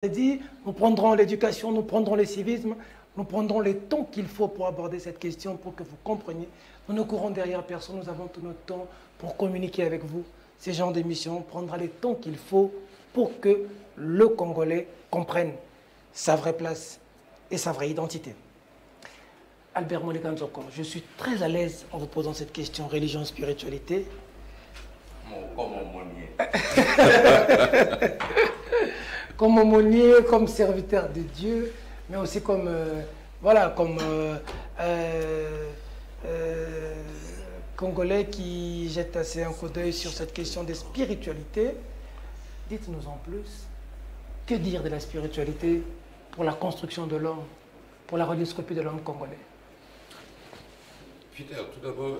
dit, nous prendrons l'éducation, nous prendrons le civisme, nous prendrons le temps qu'il faut pour aborder cette question, pour que vous compreniez. Nous ne courons derrière personne, nous avons tout notre temps pour communiquer avec vous. Ce genre d'émission prendra le temps qu'il faut pour que le Congolais comprenne sa vraie place et sa vraie identité. Albert Molekanzoko, je suis très à l'aise en vous posant cette question, religion, spiritualité. Comme aumônier. Comme aumônier, comme serviteur de Dieu, mais aussi comme, voilà, comme Congolais qui jette assez un coup d'œil sur cette question de spiritualité. Dites-nous en plus, que dire de la spiritualité pour la construction de l'homme, pour la radioscopie de l'homme congolais? Peter, tout d'abord,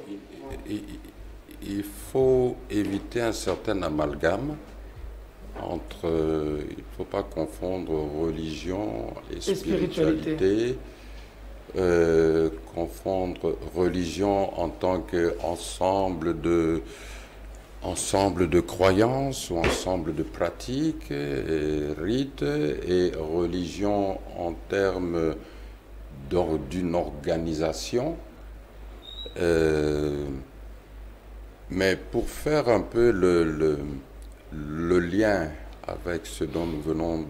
il faut éviter un certain amalgame entre, il ne faut pas confondre religion et spiritualité, confondre religion en tant qu'ensemble de croyances ou ensemble de pratiques, et rites, et religion en termes d'une organisation. Mais pour faire un peu le lien avec ce dont nous venons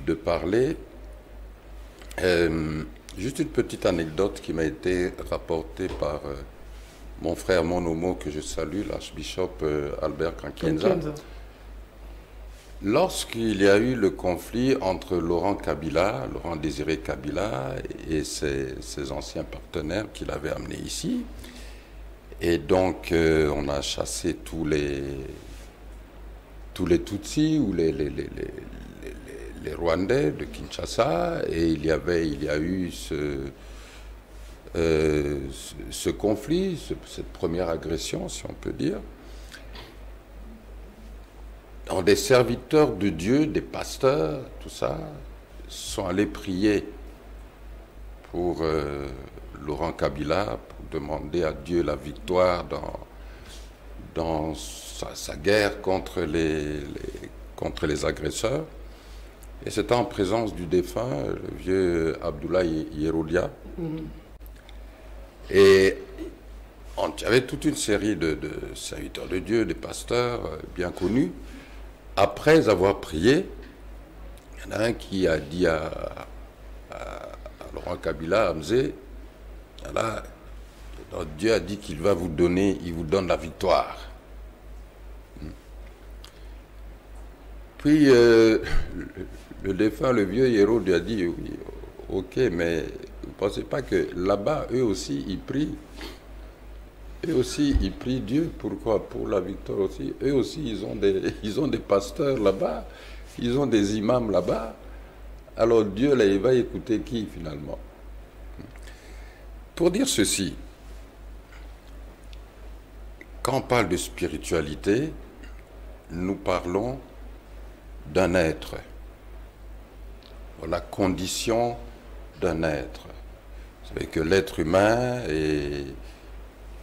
de parler, juste une petite anecdote qui m'a été rapportée par mon frère, mon homo, que je salue, l'archbishop Albert Kankienza. Lorsqu'il y a eu le conflit entre Laurent Désiré Kabila et ses anciens partenaires qu'il avait amenés ici, et donc on a chassé tous les Tutsis ou les Rwandais de Kinshasa, et il y a eu ce conflit, cette première agression, si on peut dire. Alors, des serviteurs de Dieu, des pasteurs, tout ça, sont allés prier pour Laurent Kabila, pour demander à Dieu la victoire dans sa guerre contre les agresseurs. Et c'était en présence du défunt, le vieux Abdoulaye Yeroudia. Et il y avait toute une série de serviteurs de Dieu, des pasteurs bien connus. Après avoir prié, il y en a un qui a dit à Laurent Kabila, Hamzé, voilà, Dieu a dit qu'il va vous donner, il vous donne la victoire. Puis le défunt, le vieux héros, lui a dit, oui, ok, mais vous ne pensez pas que là-bas, eux aussi, ils prient? Eux aussi, ils prient Dieu. Pourquoi? Pour la victoire aussi. Eux aussi, ils ont des pasteurs là-bas. Ils ont des imams là-bas. Alors Dieu, là, il va écouter qui, finalement? Pour dire ceci, quand on parle de spiritualité, nous parlons d'un être. La condition d'un être. Vous savez que l'être humain est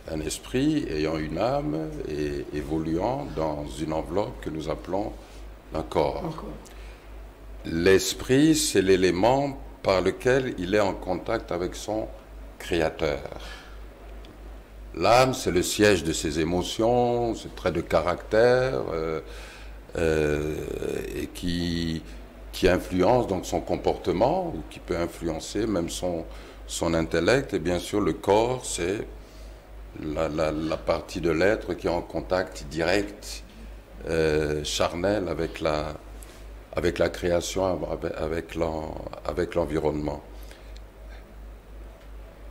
un esprit ayant une âme et évoluant dans une enveloppe que nous appelons un corps. L'esprit, c'est l'élément par lequel il est en contact avec son créateur. L'âme, c'est le siège de ses émotions, ses traits de caractère, et qui influence donc son comportement, ou qui peut influencer même son intellect. Et bien sûr, le corps, c'est la partie de l'être qui est en contact direct, charnel avec la création, avec l'environnement.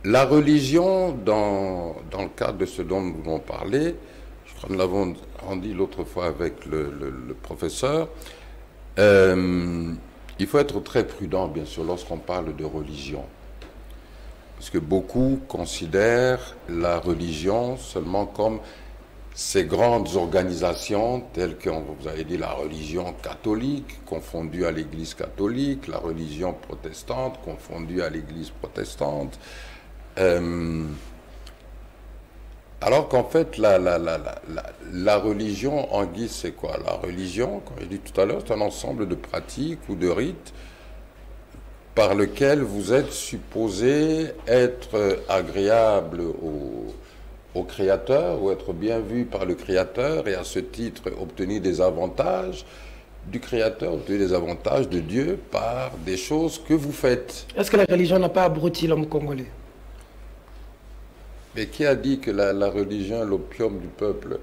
La religion, dans le cadre de ce dont nous voulons parler, je crois que nous l'avons dit l'autre fois avec le professeur, il faut être très prudent, bien sûr, lorsqu'on parle de religion. Parce que beaucoup considèrent la religion seulement comme ces grandes organisations telles que, vous avez dit, la religion catholique confondue à l'Église catholique, la religion protestante confondue à l'Église protestante. Alors qu'en fait, la religion, en guise, c'est quoi? La religion, comme j'ai dit tout à l'heure, c'est un ensemble de pratiques ou de rites par lequel vous êtes supposé être agréable au Créateur ou être bien vu par le Créateur et à ce titre obtenir des avantages du Créateur, obtenir des avantages de Dieu par des choses que vous faites. Est-ce que la religion n'a pas abruti l'homme congolais? Mais qui a dit que la religion est l'opium du peuple?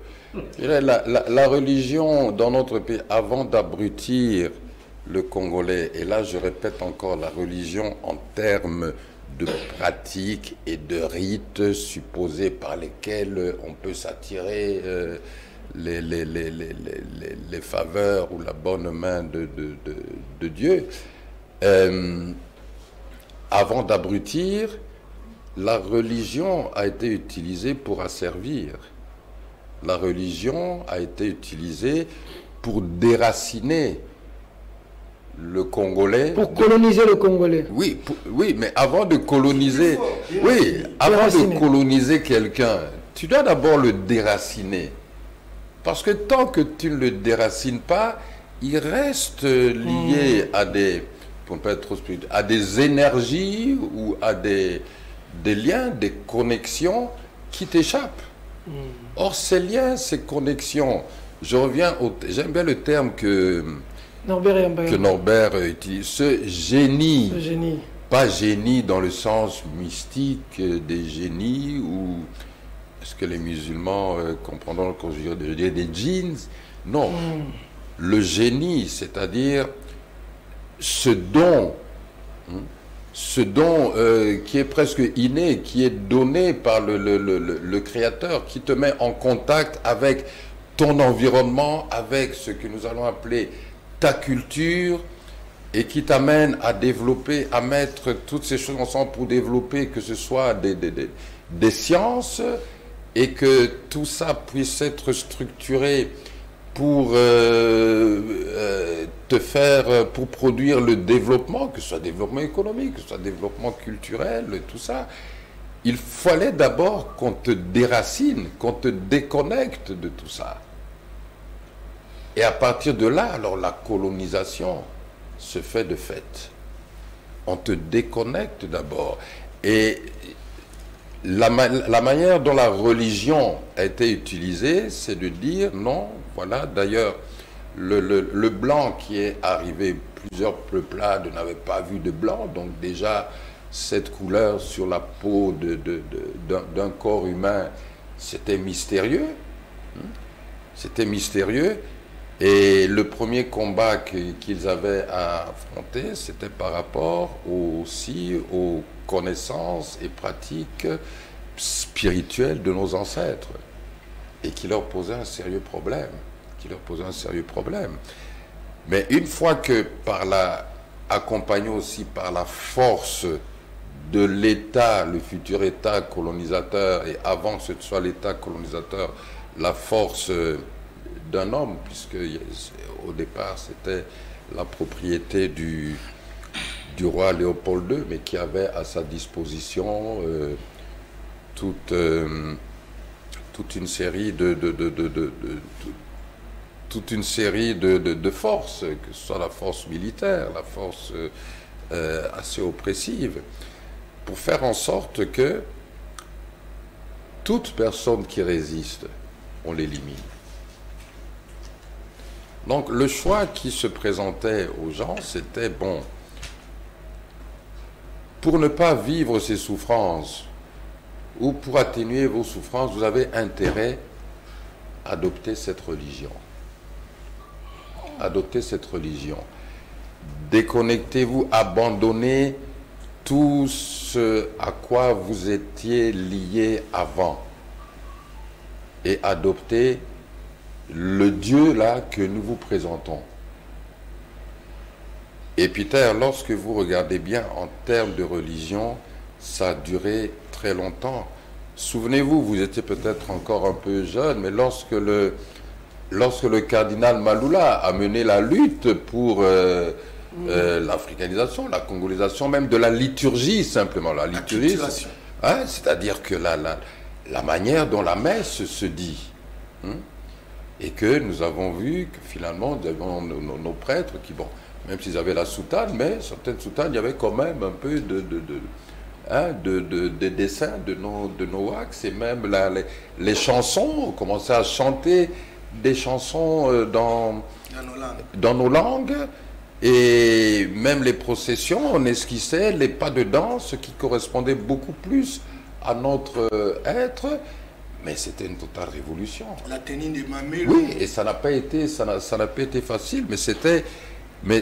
La religion dans notre pays, avant d'abrutir le Congolais, et là je répète encore, la religion en termes de pratiques et de rites supposés par lesquels on peut s'attirer les faveurs ou la bonne main de Dieu, avant d'abrutir, la religion a été utilisée pour asservir. La religion a été utilisée pour déraciner le Congolais. Pour coloniser le Congolais. Oui, oui, mais avant de coloniser, oui, avant de coloniser quelqu'un, tu dois d'abord le déraciner. Parce que tant que tu ne le déracines pas, il reste lié à des, pour ne pas être trop spirituel, à des énergies ou à des liens, des connexions qui t'échappent. Or, ces liens, ces connexions, je reviens au... J'aime bien le terme que Norbert utilise, ce génie, pas génie dans le sens mystique des génies, ou est-ce que les musulmans comprendront quand je dirais des djinns? Non, le génie, c'est-à-dire ce don qui est presque inné, qui est donné par le Créateur, qui te met en contact avec ton environnement, avec ce que nous allons appeler ta culture, et qui t'amène à développer, à mettre toutes ces choses ensemble pour développer, que ce soit des sciences, et que tout ça puisse être structuré pour te faire, pour produire le développement, que ce soit développement économique, que ce soit développement culturel, tout ça. Il fallait d'abord qu'on te déracine, qu'on te déconnecte de tout ça. Et à partir de là, alors la colonisation se fait de fait. On te déconnecte d'abord. Et la manière dont la religion a été utilisée, c'est de dire non, voilà, d'ailleurs, le blanc qui est arrivé, plusieurs peuplades n'avaient pas vu de blanc, donc déjà, cette couleur sur la peau d'un corps humain, c'était mystérieux. C'était mystérieux. Et le premier combat qu'ils avaient à affronter, c'était par rapport aussi aux connaissances et pratiques spirituelles de nos ancêtres, et qui leur posait un sérieux problème. Mais une fois que, accompagné aussi par la force de l'État, le futur État colonisateur, et avant que ce soit l'État colonisateur, la force d'un homme, puisque au départ c'était la propriété du roi Léopold II, mais qui avait à sa disposition toute une série de forces, que ce soit la force militaire, la force assez oppressive, pour faire en sorte que toute personne qui résiste, on l'élimine. Donc le choix qui se présentait aux gens, c'était bon, pour ne pas vivre ces souffrances ou pour atténuer vos souffrances, vous avez intérêt à adopter cette religion. Adoptez cette religion. Déconnectez-vous, abandonnez tout ce à quoi vous étiez lié avant et adoptez le Dieu là que nous vous présentons. Et Peter, lorsque vous regardez bien en termes de religion, ça a duré très longtemps. Souvenez-vous, vous étiez peut-être encore un peu jeune, mais lorsque le cardinal Malula a mené la lutte pour l'africanisation, la congolisation, même de la liturgie simplement, la liturgie, hein, c'est-à-dire que la manière dont la messe se dit. Et que nous avons vu que finalement, nous avons nos prêtres qui, bon, même s'ils avaient la soutane, mais certaines soutanes, il y avait quand même un peu de dessins de nos wax, et même les chansons, on commençait à chanter des chansons dans nos langues, et même les processions, on esquissait les pas de danse qui correspondaient beaucoup plus à notre être, mais c'était une totale révolution. La tenue de Mamelo. Oui, et ça n'a pas été facile, mais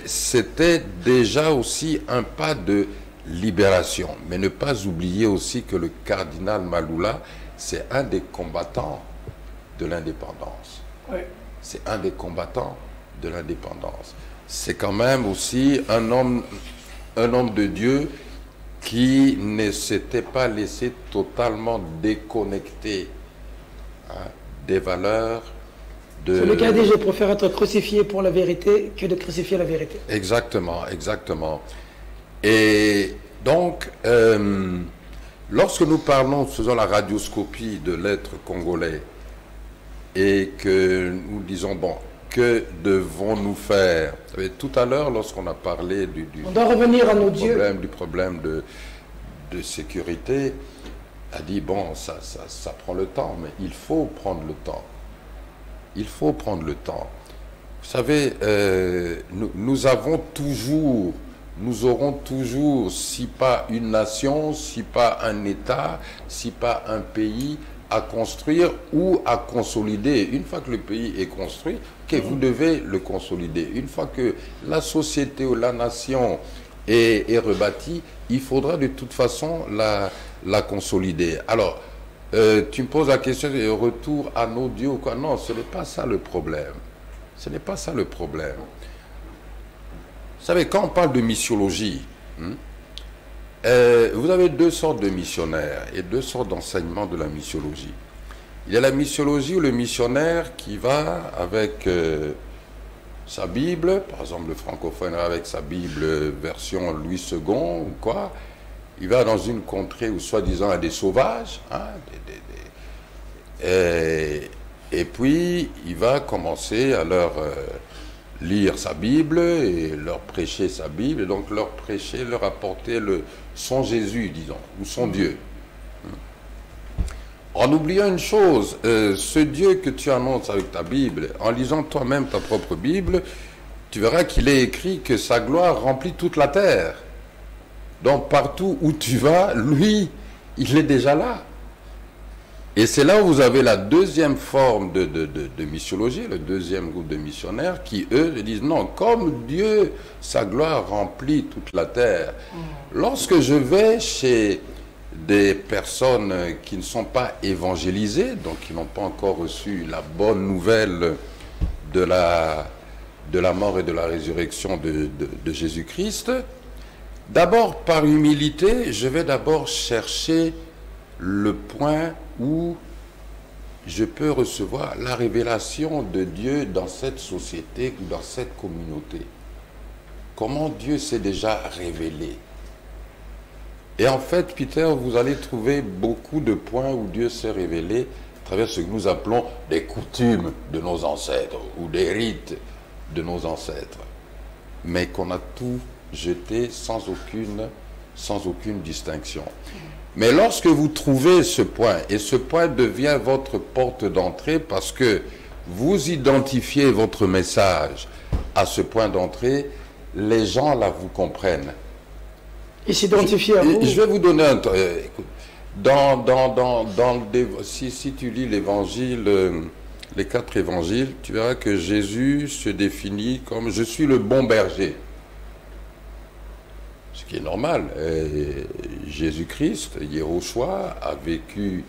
c'était déjà aussi un pas de libération. Mais ne pas oublier aussi que le cardinal Malula, c'est un des combattants de l'indépendance. Oui. C'est un des combattants de l'indépendance. C'est quand même aussi un homme de Dieu qui ne s'était pas laissé totalement déconnecter des valeurs de... Celui qui a dit, je préfère être crucifié pour la vérité que de crucifier la vérité. Exactement, exactement. Et donc, lorsque nous faisons la radioscopie de l'être congolais et que nous disons, bon, que devons-nous faire? Vous savez, tout à l'heure, lorsqu'on a parlé on doit revenir à nos dieux. Du problème de sécurité, a dit, bon, ça prend le temps, mais il faut prendre le temps. Il faut prendre le temps. Vous savez, nous aurons toujours, si pas une nation, si pas un État, si pas un pays à construire ou à consolider. Une fois que le pays est construit, vous devez le consolider. Une fois que la société ou la nation est rebâtie, il faudra de toute façon la consolider. Alors, tu me poses la question de retour à nos dieux ou quoi? Non, ce n'est pas ça le problème. Ce n'est pas ça le problème. Vous savez, quand on parle de missiologie, vous avez deux sortes de missionnaires et deux sortes d'enseignements de la missiologie. Il y a la missiologie où le missionnaire qui va avec sa Bible, par exemple le francophone avec sa Bible version Louis II ou quoi, il va dans une contrée où soi-disant il y a des sauvages, et puis il va commencer à leur lire sa Bible et leur prêcher sa Bible, et donc leur prêcher, leur apporter son Jésus, disons, ou son Dieu. En oubliant une chose, ce Dieu que tu annonces avec ta Bible, en lisant toi-même ta propre Bible, tu verras qu'il est écrit que sa gloire remplit toute la terre. Donc partout où tu vas, lui, il est déjà là. Et c'est là où vous avez la deuxième forme de missiologie, le deuxième groupe de missionnaires qui, eux, disent non, comme Dieu, sa gloire remplit toute la terre. Lorsque je vais chez des personnes qui ne sont pas évangélisées, donc qui n'ont pas encore reçu la bonne nouvelle de la mort et de la résurrection de Jésus-Christ, d'abord par humilité, je vais d'abord chercher le point où je peux recevoir la révélation de Dieu dans cette société ou dans cette communauté. Comment Dieu s'est déjà révélé. Et en fait, Peter, vous allez trouver beaucoup de points où Dieu s'est révélé à travers ce que nous appelons des coutumes de nos ancêtres ou des rites de nos ancêtres. Mais qu'on a tout jeté sans aucune distinction. Mais lorsque vous trouvez ce point, et ce point devient votre porte d'entrée parce que vous identifiez votre message à ce point d'entrée, les gens là vous comprennent. Ils s'identifient à vous. Je vais vous donner un... écoute, si tu lis l'évangile, les 4 évangiles, tu verras que Jésus se définit comme « je suis le bon berger ». Ce qui est normal. Jésus-Christ, Yéhoshua, a vécu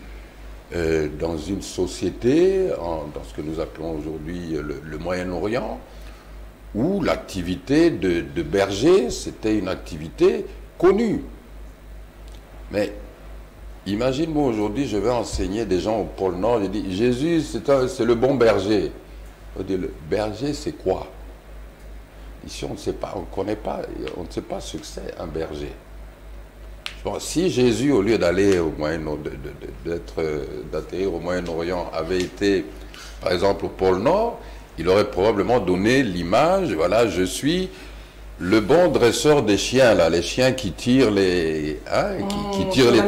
dans une société, dans ce que nous appelons aujourd'hui le Moyen-Orient, où l'activité de berger, c'était une activité connue. Mais imagine-moi aujourd'hui, je vais enseigner des gens au pôle Nord, je dis, Jésus, c'est le bon berger. On dit, le berger, c'est quoi? Ici, on ne sait pas, on ne connaît pas, on ne sait pas ce que c'est un berger. Bon, si Jésus, au lieu d'aller au d'atterrir au Moyen-Orient, avait été, par exemple, au pôle Nord, il aurait probablement donné l'image, voilà, je suis le bon dresseur des chiens, là, les chiens qui tirent les, hein, qui tirent les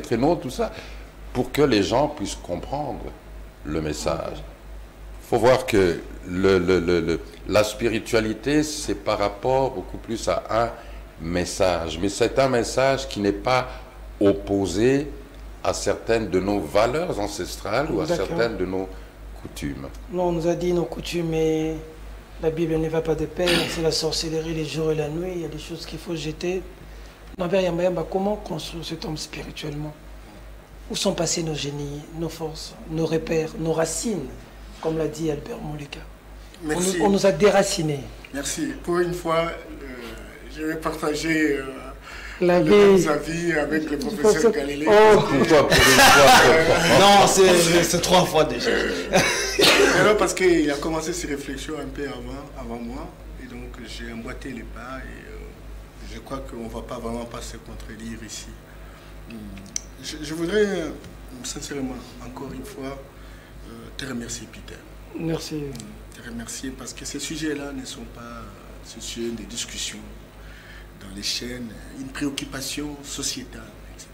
traîneaux, tout ça, pour que les gens puissent comprendre le message. Il faut voir que la spiritualité, c'est par rapport beaucoup plus à un message, mais c'est un message qui n'est pas opposé à certaines de nos valeurs ancestrales ou à certaines de nos coutumes. Non, on nous a dit nos coutumes, et la Bible ne va pas de pair, c'est la sorcellerie les jours et la nuit, il y a des choses qu'il faut jeter. Comment construire cet homme spirituellement? Où sont passés nos génies, nos forces, nos repères, nos racines, comme l'a dit Albert Mouleka? Merci. On nous a déracinés. Merci. Pour une fois, je vais partager la mes avis avec le professeur Galilée. Non, c'est 3 fois déjà. Alors, parce qu'il a commencé ses réflexions un peu avant moi, et donc j'ai emboîté les pas, et je crois qu'on ne va pas vraiment se contredire ici. Je voudrais sincèrement, encore une fois, te remercier, Peter. Merci. Te remercier parce que ces sujets-là ne sont pas ce sujet de discussion dans les chaînes, une préoccupation sociétale, etc.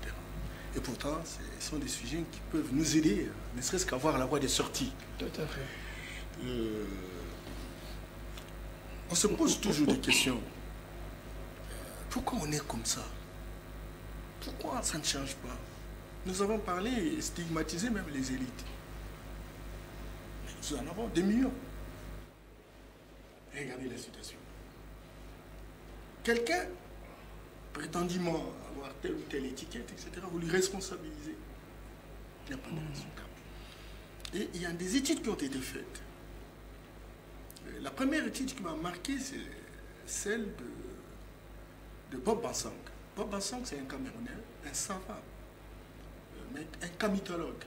Et pourtant, ce sont des sujets qui peuvent nous aider, ne serait-ce qu'à avoir la voie de sortie. Tout à fait. On se pose toujours des questions. Pourquoi on est comme ça? Pourquoi ça ne change pas? Nous avons parlé et stigmatisé même les élites. Nous en avons des millions. Regardez la situation. Quelqu'un, prétendument avoir telle ou telle étiquette, etc., vous lui responsabilisez. Il n'y a pas de résultat. Et il y a des études qui ont été faites. La première étude qui m'a marqué, c'est celle de Bob Bansang. Bob Bansang, c'est un Camerounais, un savant, un camitologue.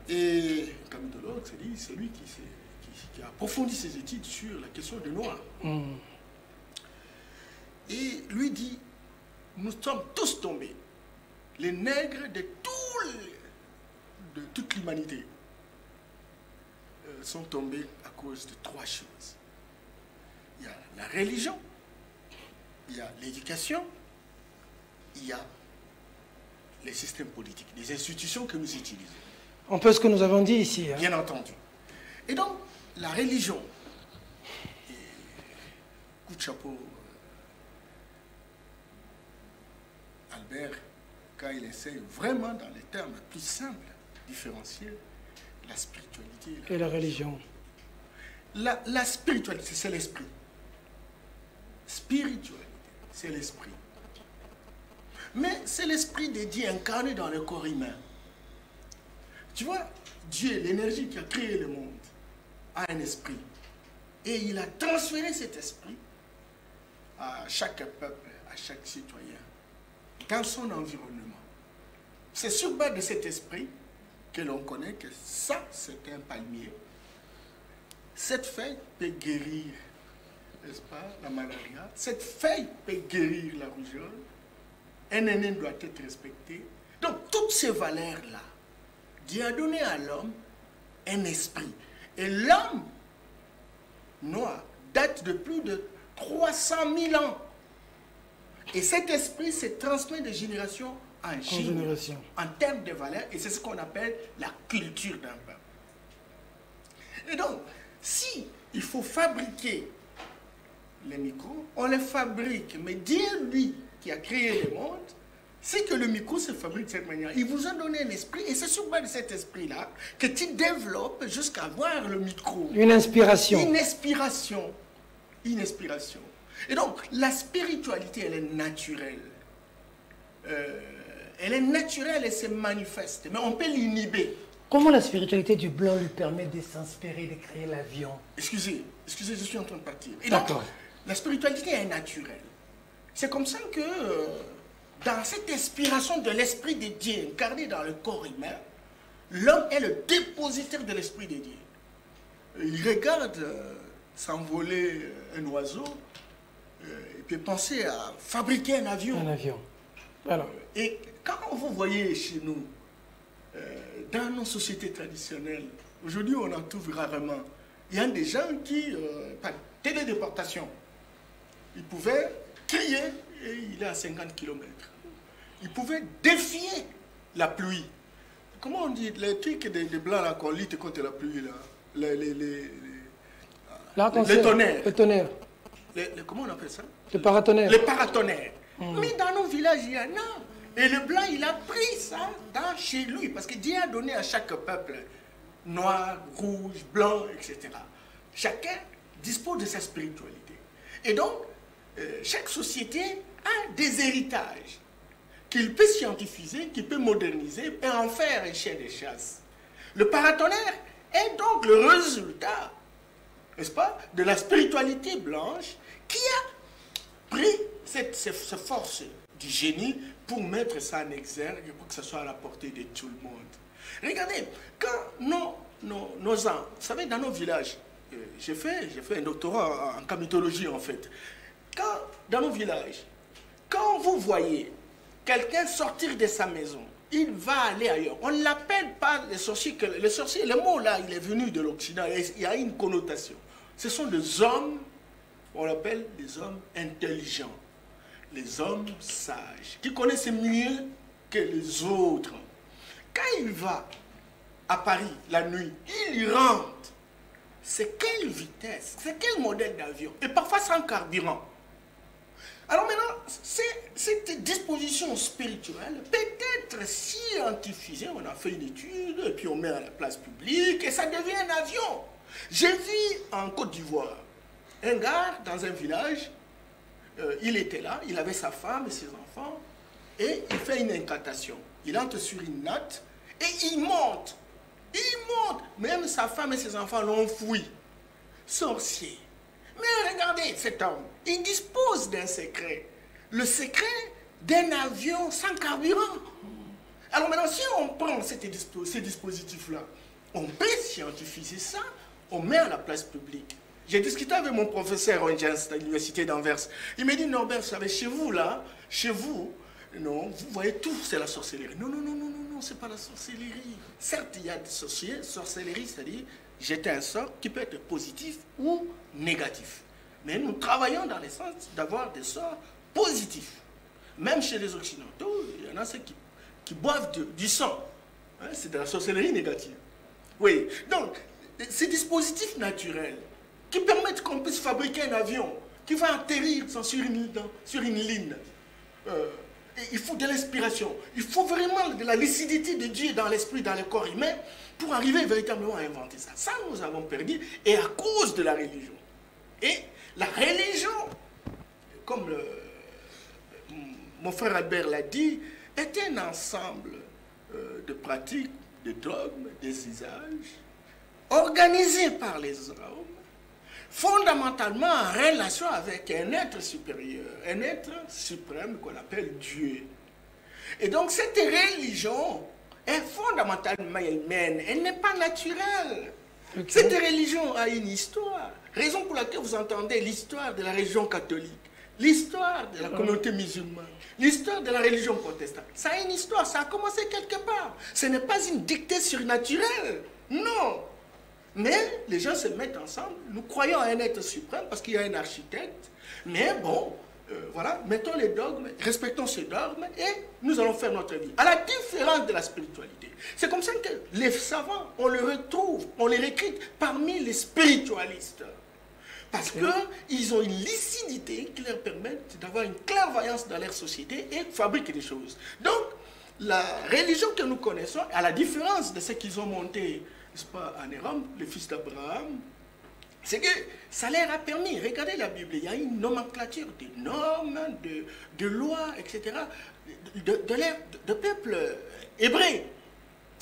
Et un camitologue, c'est lui qui a approfondi ses études sur la question des Noirs. Et lui dit, nous sommes tous tombés, les nègres de toute l'humanité sont tombés à cause de 3 choses. Il y a la religion, il y a l'éducation, il y a les systèmes politiques, les institutions que nous utilisons. Un peu ce que nous avons dit ici. Bien entendu. Et donc, la religion, coup de chapeau, Albert, quand il essaye vraiment dans les termes les plus simples, différencier la spiritualité et la religion. La spiritualité, c'est l'esprit. Spiritualité, c'est l'esprit. Mais c'est l'esprit de Dieu incarné dans le corps humain. Tu vois, Dieu, l'énergie qui a créé le monde, a un esprit. Et il a transféré cet esprit à chaque peuple, à chaque citoyen, dans son environnement. C'est sur base de cet esprit que l'on connaît que ça, c'est un palmier. Cette feuille peut guérir, n'est-ce pas, la malaria. Cette feuille peut guérir la rougeole. Un aîné doit être respecté. Donc, toutes ces valeurs-là, Dieu a donné à l'homme un esprit. Et l'homme noir date de plus de 300 000 ans. Et cet esprit se transmet de génération en génération, en termes de valeurs, et c'est ce qu'on appelle la culture d'un peuple. Et donc, si il faut fabriquer les micros, on les fabrique, mais Dieu, lui, qui a créé le monde, c'est que le micro se fabrique de cette manière. Il vous a donné un esprit, et c'est sur base de cet esprit-là que tu développes jusqu'à avoir le micro. Une inspiration. Une inspiration. Une inspiration. Et donc, la spiritualité, elle est naturelle. Elle est naturelle et se manifeste, mais on peut l'inhiber. Comment la spiritualité du blanc lui permet de s'inspirer, de créer l'avion? Excusez, je suis en train de partir. Et donc, la spiritualité est naturelle. C'est comme ça que, dans cette inspiration de l'esprit de Dieu incarné dans le corps humain, l'homme est le dépositaire de l'esprit de Dieu. Il regarde s'envoler un oiseau, et puis penser à fabriquer un avion. Un avion. Voilà. Et quand vous voyez chez nous, dans nos sociétés traditionnelles, aujourd'hui on en trouve rarement, il y a des gens qui, par télédéportation, ils pouvaient crier et il est à 50 km. Ils pouvaient défier la pluie. Comment on dit, les trucs des blancs là qu'on lutte contre la pluie là, les tonnerres. Le tonnerre. Comment on appelle ça? Le paratonnerre. Les paratonnerres. Mais dans nos villages, il y en a. Et le blanc, il a pris ça chez lui. Parce que Dieu a donné à chaque peuple, noir, rouge, blanc, etc. Chacun dispose de sa spiritualité. Et donc, chaque société a des héritages qu'il peut scientifiser, qu'il peut moderniser et en faire un chien de chasse. Le paratonnerre est donc le résultat, n'est-ce pas, de la spiritualité blanche qui a pris cette force du génie pour mettre ça en exergue, pour que ça soit à la portée de tout le monde. Regardez, quand nos ans, vous savez, dans nos villages, j'ai fait un doctorat en camétologie en fait. Quand, dans nos villages, quand vous voyez quelqu'un sortir de sa maison, il va aller ailleurs. On ne l'appelle pas les sorciers. Les sorciers, le mot là, il est venu de l'Occident. Il y a une connotation. Ce sont des hommes, on l'appelle des hommes intelligents, les hommes sages, qui connaissent mieux que les autres. Quand il va à Paris la nuit, il rentre. C'est quelle vitesse, c'est quel modèle d'avion, et parfois sans carburant. Alors maintenant, cette disposition spirituelle peut être scientifiée. On a fait une étude, et puis on met à la place publique, et ça devient un avion. J'ai vu en Côte d'Ivoire un gars dans un village, il était là, il avait sa femme et ses enfants, et il fait une incantation. Il entre sur une natte, et il monte. Il monte. Même sa femme et ses enfants l'ont fui. Sorcier. Mais regardez cet homme, il dispose d'un secret. Le secret d'un avion sans carburant. Alors maintenant, si on prend ces dispositifs-là, on peut scientifier ça, on met à la place publique. J'ai discuté avec mon professeur Ronjens à l'université d'Anvers. Il m'a dit, Norbert, vous savez, chez vous, là, chez vous, non, vous voyez tout, c'est la sorcellerie. Non, non, non, non, non, non, c'est pas la sorcellerie. Certes, il y a des sorcellerie, c'est-à-dire jeter un sort qui peut être positif ou négatif. Mais nous travaillons dans le sens d'avoir des sorts positifs. Même chez les Occidentaux, il y en a ceux qui boivent du sang. Hein, c'est de la sorcellerie négative. Oui, donc, ces dispositifs naturels qui permettent qu'on puisse fabriquer un avion qui va atterrir sur une ligne. Il faut de l'inspiration. Il faut vraiment de la lucidité de Dieu dans l'esprit, dans le corps humain, pour arriver véritablement à inventer ça. Ça, nous avons perdu, et à cause de la religion. Et la religion, comme mon frère Albert l'a dit, est un ensemble de pratiques, de dogmes, des usages, organisés par les hommes, fondamentalement en relation avec un être supérieur, un être suprême qu'on appelle Dieu. Et donc cette religion est fondamentalement humaine, elle n'est pas naturelle. Okay. Cette religion a une histoire, raison pour laquelle vous entendez l'histoire de la religion catholique, l'histoire de la communauté musulmane, l'histoire de la religion protestante. Ça a une histoire, ça a commencé quelque part. Ce n'est pas une dictée surnaturelle, non. Mais les gens se mettent ensemble, nous croyons à un être suprême parce qu'il y a un architecte, mais bon, voilà, mettons les dogmes, respectons ces dogmes et nous allons faire notre vie. À la différence de la spiritualité. C'est comme ça que les savants, on les retrouve, on les recrute parmi les spiritualistes. Parce qu'ils ont une lucidité qui leur permet d'avoir une clairvoyance dans leur société et fabriquer des choses. Donc, la religion que nous connaissons, à la différence de ce qu'ils ont monté, n'est-ce pas, en Aram, le fils d'Abraham, c'est que ça leur a permis, regardez la Bible, il y a une nomenclature de normes, de lois, etc., de peuples hébreux,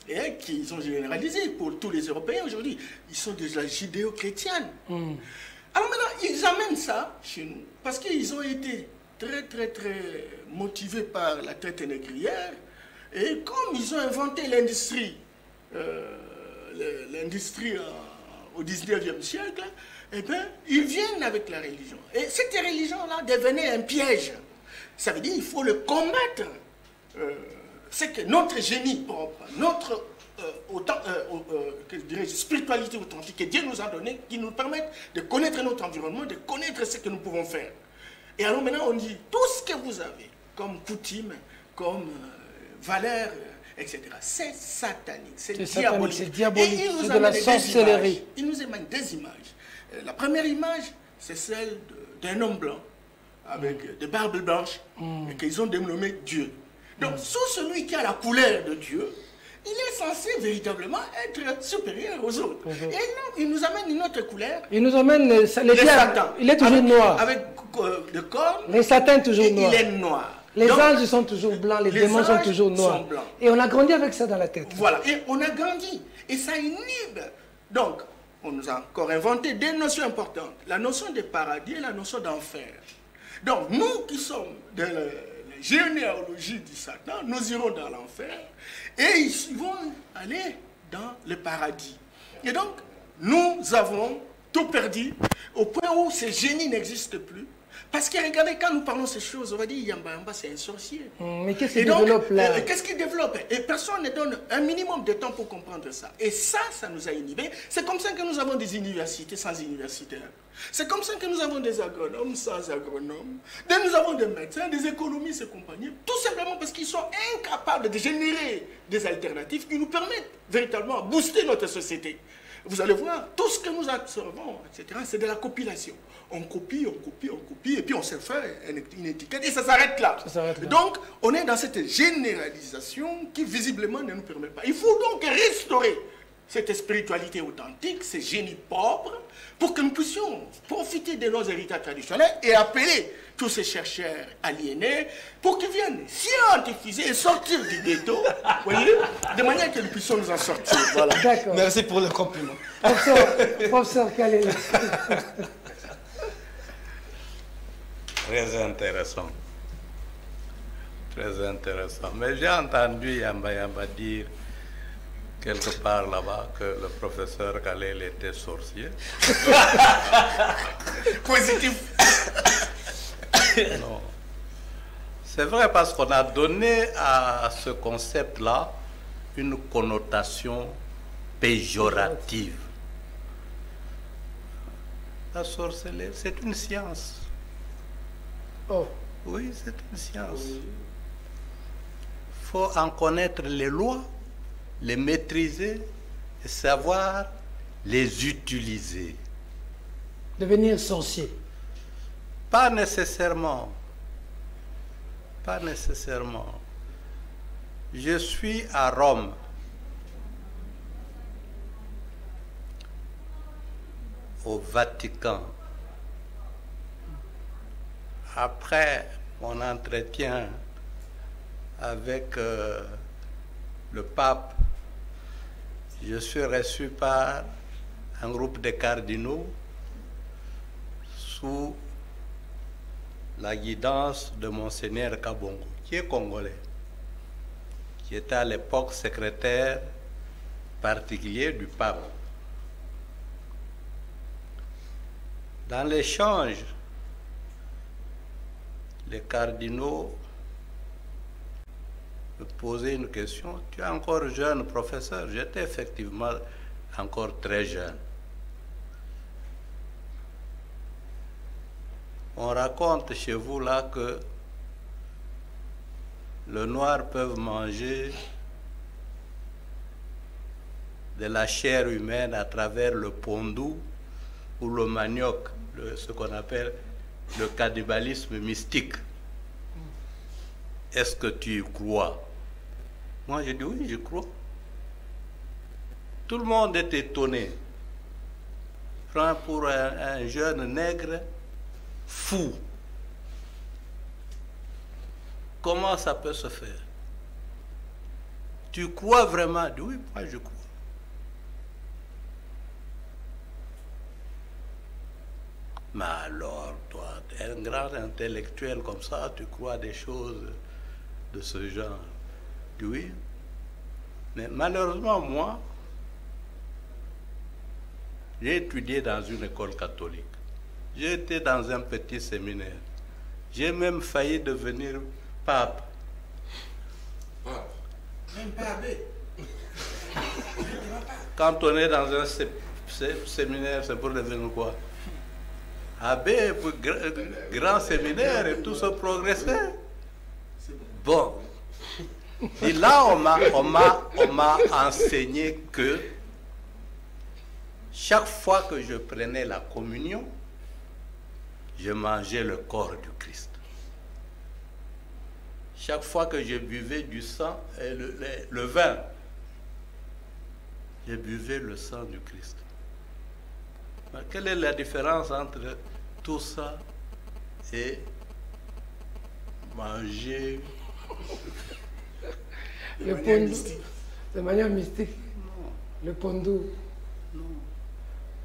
et qu'ils ont généralisé pour tous les Européens aujourd'hui. Ils sont de la judéo-chrétienne. Alors maintenant, ils amènent ça chez nous, parce qu'ils ont été très, très, très motivés par la traite négrière, et comme ils ont inventé l'industrie, au 19e siècle, eh bien, ils viennent avec la religion. Et cette religion-là devenait un piège. Ça veut dire qu'il faut le combattre. C'est que notre génie propre, notre que je dirais, spiritualité authentique que Dieu nous a donné, qui nous permettent de connaître notre environnement, de connaître ce que nous pouvons faire. Et alors maintenant, on dit, tout ce que vous avez comme coutume, comme valeur, etc., c'est satanique, c'est diabolique. C'est diabolique, et il nous c'est de la sorcellerie. Il nous amène des images. La première image, c'est celle d'un homme blanc, avec des barbes blanches, et qu'ils ont dénommé Dieu. Donc, sous celui qui a la couleur de Dieu, il est censé véritablement être supérieur aux autres. Et non, il nous amène une autre couleur. Il nous amène les satans. Il est toujours noir. Avec des cornes. Les satans toujours noirs. Il est noir. Les Donc, anges sont toujours blancs, les démons sont toujours noirs. sont blancs. Et on a grandi avec ça dans la tête. Voilà, et on a grandi. Et ça inhibe. Donc, on nous a encore inventé deux notions importantes. La notion de paradis et la notion d'enfer. Donc, nous qui sommes de la généalogie du Satan, nous irons dans l'enfer et ils vont aller dans le paradis. Et donc, nous avons tout perdu au point où ces génies n'existent plus. Parce que regardez, quand nous parlons de ces choses, on va dire Yamba Yamba, c'est un sorcier. Mais qu'est-ce qu'il développe là? Qu'est-ce qu'il développe? Et personne ne donne un minimum de temps pour comprendre ça. Et ça nous a inhibés. C'est comme ça que nous avons des universités sans universitaires. C'est comme ça que nous avons des agronomes sans agronomes. Nous avons des médecins, des économistes et compagnie. Tout simplement parce qu'ils sont incapables de générer des alternatives qui nous permettent véritablement de booster notre société. Vous allez voir, tout ce que nous observons, etc., c'est de la compilation. On copie, et puis on se fait une étiquette, et ça s'arrête là. Donc, on est dans cette généralisation qui, visiblement, ne nous permet pas. Il faut donc restaurer cette spiritualité authentique, ces génies propres, pour que nous puissions profiter de nos héritages traditionnels et appeler tous ces chercheurs aliénés pour qu'ils viennent scientifier et sortir du ghetto, voyez, de manière que nous puissions nous en sortir. Voilà. D'accord. Merci pour le compliment. Professeur Kalele. Très intéressant. Très intéressant. Mais j'ai entendu Yamba Yamba dire quelque part là-bas que le professeur Kalele était sorcier. Positif. Non. C'est vrai parce qu'on a donné à ce concept-là une connotation péjorative. La sorcellerie, c'est une science. Oh. Oui, c'est une science. Il faut en connaître les lois, les maîtriser et savoir les utiliser. Devenir sorcier. Pas nécessairement. Pas nécessairement. Je suis à Rome. Au Vatican. Après mon entretien avec le pape, je suis reçu par un groupe de cardinaux sous la guidance de Monseigneur Kabongo, qui est congolais, qui était à l'époque secrétaire particulier du pape. Dans l'échange, les cardinaux me posaient une question. Tu es encore jeune, professeur? J'étais effectivement encore très jeune. On raconte chez vous là que les Noirs peuvent manger de la chair humaine à travers le pondou ou le manioc, ce qu'on appelle le cannibalisme mystique. Est-ce que tu y crois? Moi, j'ai dit oui, je crois. Tout le monde est étonné. Prends pour un jeune nègre fou. Comment ça peut se faire? Tu crois vraiment? Je dis oui, moi je crois. Mais alors, toi, un grand intellectuel comme ça, tu crois des choses de ce genre? Oui. Mais malheureusement, moi, J'ai étudié dans une école catholique. J'ai été dans un petit séminaire. J'ai même failli devenir pape. Même pas abbé. Quand on est dans un séminaire, c'est pour devenir quoi? Abbé, grand séminaire et tout se progresser. Bon. Et là, on m'a enseigné que chaque fois que je prenais la communion, je mangeais le corps du Christ. Chaque fois que je buvais du sang et le vin, je buvais le sang du Christ. Mais quelle est la différence entre tout ça et manger le pondou, de manière mystique? Non. Le pondou. Non.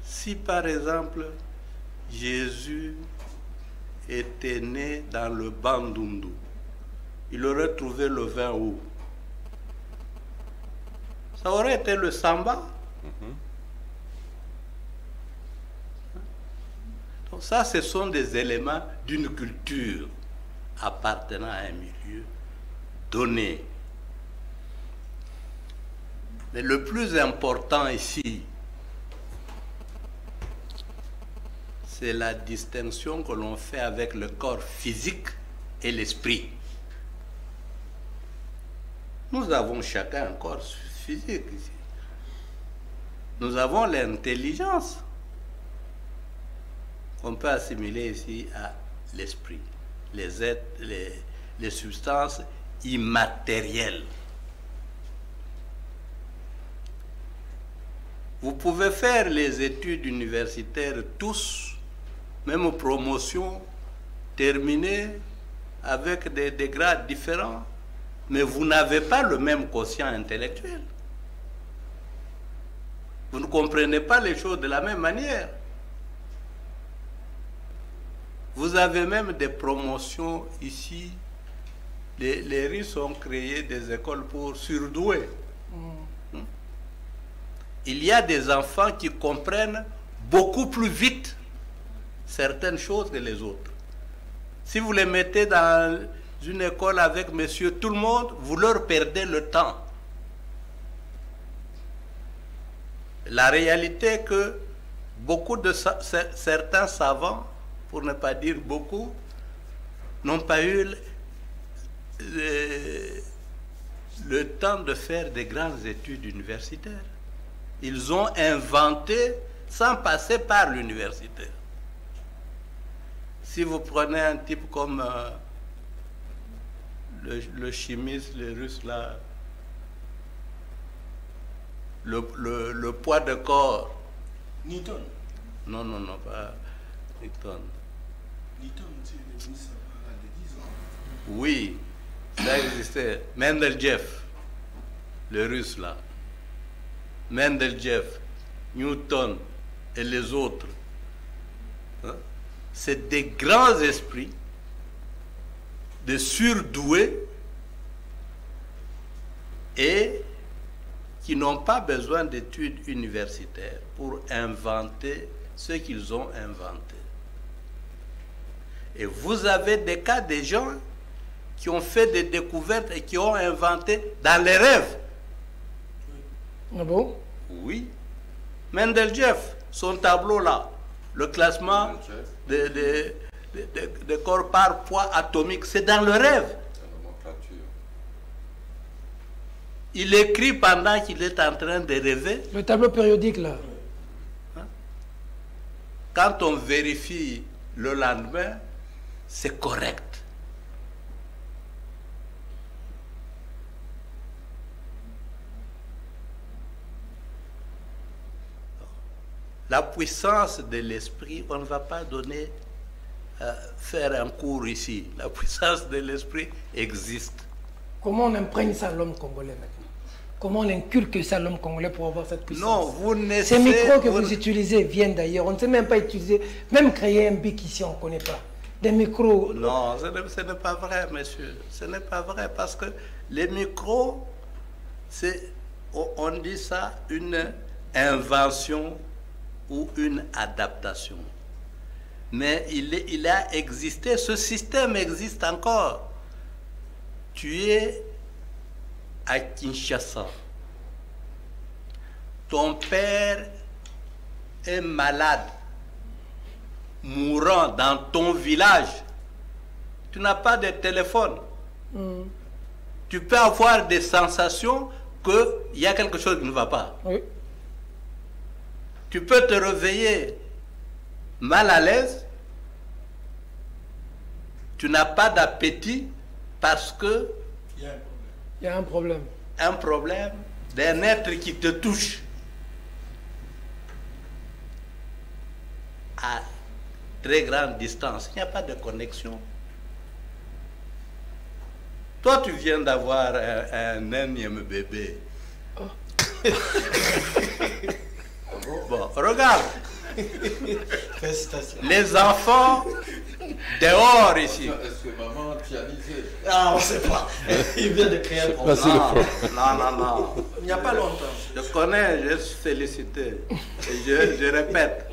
Si par exemple, Jésus était né dans le Bandundu, il aurait trouvé le vin où? Ça aurait été le samba. Donc ça, ce sont des éléments d'une culture appartenant à un milieu donné. Mais le plus important ici, c'est la distinction que l'on fait avec le corps physique et l'esprit. Nous avons chacun un corps physique ici. Nous avons l'intelligence qu'on peut assimiler ici à l'esprit, les êtres, les substances immatérielles. Vous pouvez faire les études universitaires tous, même promotion, terminées avec des grades différents, mais vous n'avez pas le même quotient intellectuel. Vous ne comprenez pas les choses de la même manière. Vous avez même des promotions ici. Les Russes ont créé des écoles pour surdoués. Il y a des enfants qui comprennent beaucoup plus vite certaines choses que les autres. Si vous les mettez dans une école avec monsieur tout le monde, vous leur perdez le temps. La réalité est que beaucoup de certains savants, pour ne pas dire beaucoup, n'ont pas eu le temps de faire des grandes études universitaires. Ils ont inventé sans passer par l'université. Si vous prenez un type comme le chimiste, le russe là, le poids de corps. Newton. Non, pas Newton. Newton, c'est devenu ça à 10 ans. Oui, ça existait. Mendeléev, le russe là. Mendeléev, Newton et les autres. Hein? C'est des grands esprits, de surdoués et qui n'ont pas besoin d'études universitaires pour inventer ce qu'ils ont inventé. Et vous avez des cas de gens qui ont fait des découvertes et qui ont inventé dans les rêves. Ah bon? Oui. Mendeléev, son tableau là, le classement des corps par poids atomique, c'est dans le rêve. Il écrit pendant qu'il est en train de rêver. Le tableau périodique là. Hein? Quand on vérifie le lendemain, c'est correct. La puissance de l'esprit, on ne va pas donner, faire un cours ici. La puissance de l'esprit existe. Comment on imprègne ça à l'homme congolais maintenant? Comment on inculque ça à l'homme congolais pour avoir cette puissance? Non, vous ne Ces micros que vous utilisez viennent d'ailleurs. On ne sait même pas utiliser, même créer un bic ici, on ne connaît pas. Des micros... Non, ce n'est pas vrai, monsieur. Ce n'est pas vrai parce que les micros, c'est, on dit ça, une invention ou une adaptation. Mais il a existé, ce système existe encore. Tu es à Kinshasa. Ton père est malade, mourant dans ton village. Tu n'as pas de téléphone. Tu peux avoir des sensations qu'il y a quelque chose qui ne va pas. Oui. Tu peux te réveiller mal à l'aise. Tu n'as pas d'appétit parce que Il y a un problème. Il y a un problème. un problème d'un être qui te touche à très grande distance. Il n'y a pas de connexion. Toi, tu viens d'avoir un énième bébé. Bon, regarde. Félicitations. Les enfants dehors ici. Est-ce que maman tianisait? Ah, on ne sait pas. Il vient de créer un problème. C'est le Non, problème. non. Il n'y a pas longtemps. Je connais, je suis félicité. Et je répète.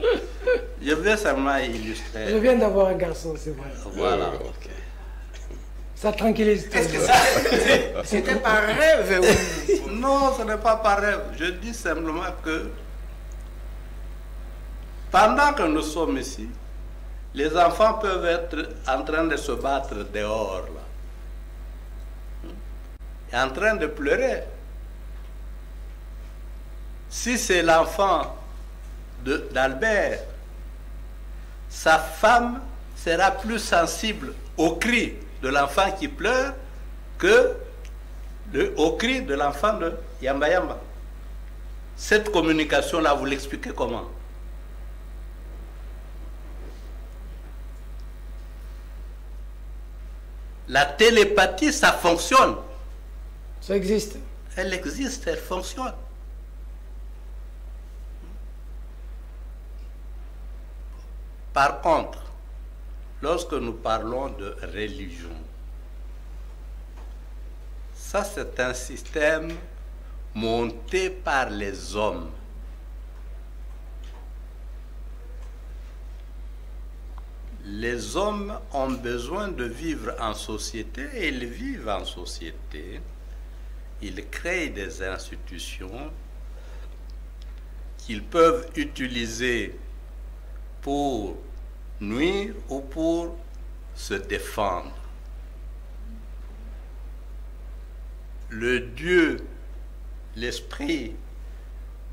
Je veux seulement Je illustrer. viens d'avoir un garçon, c'est vrai. Voilà. Ok. Ça tranquillise tout. Est-ce que c'était par rêve ou... Non, ce n'est pas par rêve. Je dis simplement que pendant que nous sommes ici, les enfants peuvent être en train de se battre dehors, là. Et en train de pleurer. Si c'est l'enfant d'Albert, sa femme sera plus sensible au cri de l'enfant qui pleure que au cri de l'enfant de Yamba Yamba. Cette communication-là, vous l'expliquez comment? La télépathie, ça fonctionne. Ça existe. Elle existe, elle fonctionne. Par contre, lorsque nous parlons de religion, ça c'est un système monté par les hommes. Les hommes ont besoin de vivre en société et ils vivent en société. Ils créent des institutions qu'ils peuvent utiliser pour nuire ou pour se défendre. Le Dieu, l'esprit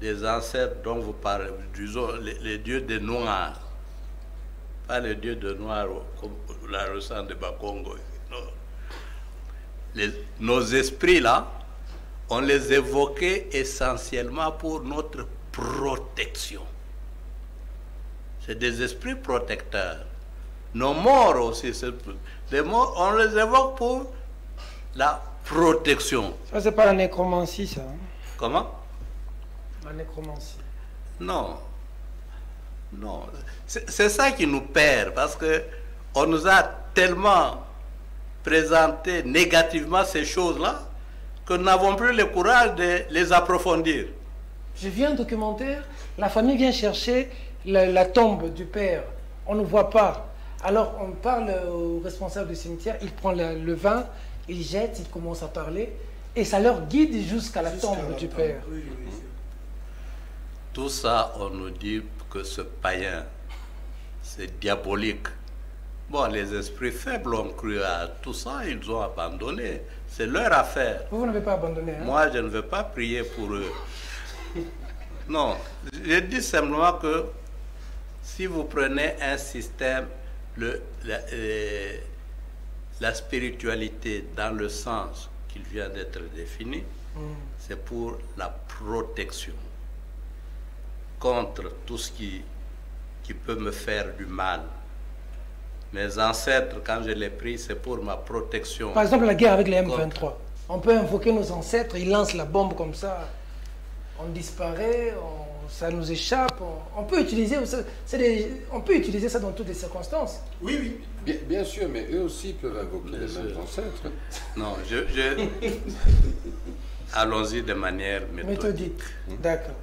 des ancêtres dont vous parlez, disons les dieux des Noirs, pas les dieux de Noirs comme la ressent de Bakongo. Non. Nos esprits là, on les évoquait essentiellement pour notre protection. C'est des esprits protecteurs. Nos morts aussi, des morts, on les évoque pour la protection. Ça, c'est pas la nécromancie, ça. Hein. Comment? La nécromancie. Non. Non. C'est ça qui nous perd, parce que on nous a tellement présenté négativement ces choses-là que nous n'avons plus le courage de les approfondir. J'ai vu un documentaire, la famille vient chercher la tombe du père. On ne voit pas. Alors on parle au responsable du cimetière, il prend le vin, il jette, il commence à parler, et ça leur guide jusqu'à la tombe du père. Oui. Tout ça, on nous dit que ce païen, c'est diabolique. Bon, les esprits faibles ont cru à tout ça, ils ont abandonné. C'est leur affaire. Vous n'avez pas abandonné, hein? Moi, je ne veux pas prier pour eux. Non, je dis simplement que si vous prenez un système, la spiritualité dans le sens qu'il vient d'être défini, c'est pour la protection contre tout ce qui peut me faire du mal. Mes ancêtres, quand je les prie, c'est pour ma protection. Par exemple, la guerre avec les M23. On peut invoquer nos ancêtres, ils lancent la bombe comme ça, on disparaît, ça nous échappe. On peut utiliser on peut utiliser ça dans toutes les circonstances. Oui. Bien sûr, mais eux aussi peuvent invoquer les mêmes ancêtres. Non, allons-y de manière méthodique. D'accord.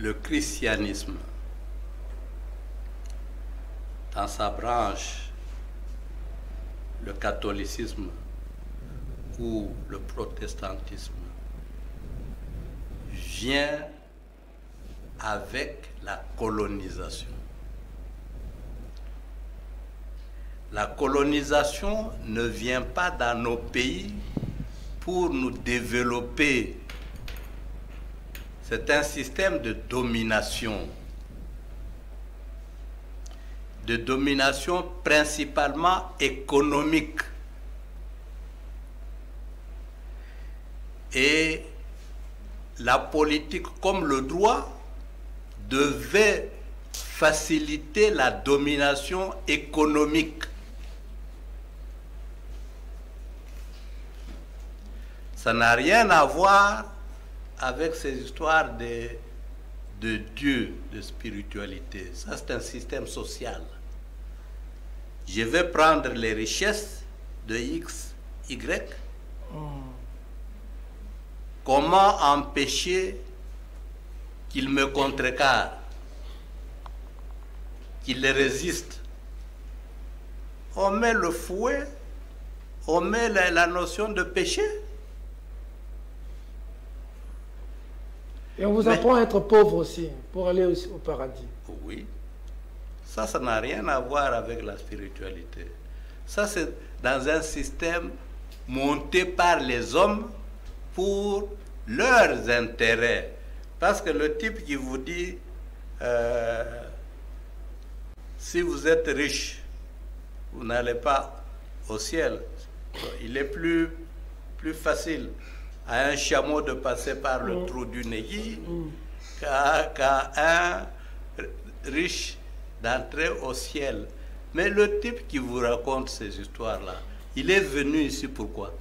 le christianisme, dans sa branche, le catholicisme ou le protestantisme, vient avec la colonisation. La colonisation ne vient pas dans nos pays pour nous développer. C'est un système de domination principalement économique. Et la politique comme le droit devait faciliter la domination économique. Ça n'a rien à voir avec ces histoires de Dieu, de spiritualité. Ça, c'est un système social. Je vais prendre les richesses de X, Y. Comment empêcher qu'il me contrecarre, qu'il les résiste? On met le fouet, on met la notion de péché. Et on vous apprend à être pauvre aussi, pour aller au paradis. Oui. Ça n'a rien à voir avec la spiritualité. Ça, c'est dans un système monté par les hommes pour leurs intérêts. Parce que le type qui vous dit, si vous êtes riche, vous n'allez pas au ciel. Il est plus facile à un chameau de passer par le trou du Négui qu'à un riche d'entrer au ciel. Mais le type qui vous raconte ces histoires-là, il est venu ici pourquoi?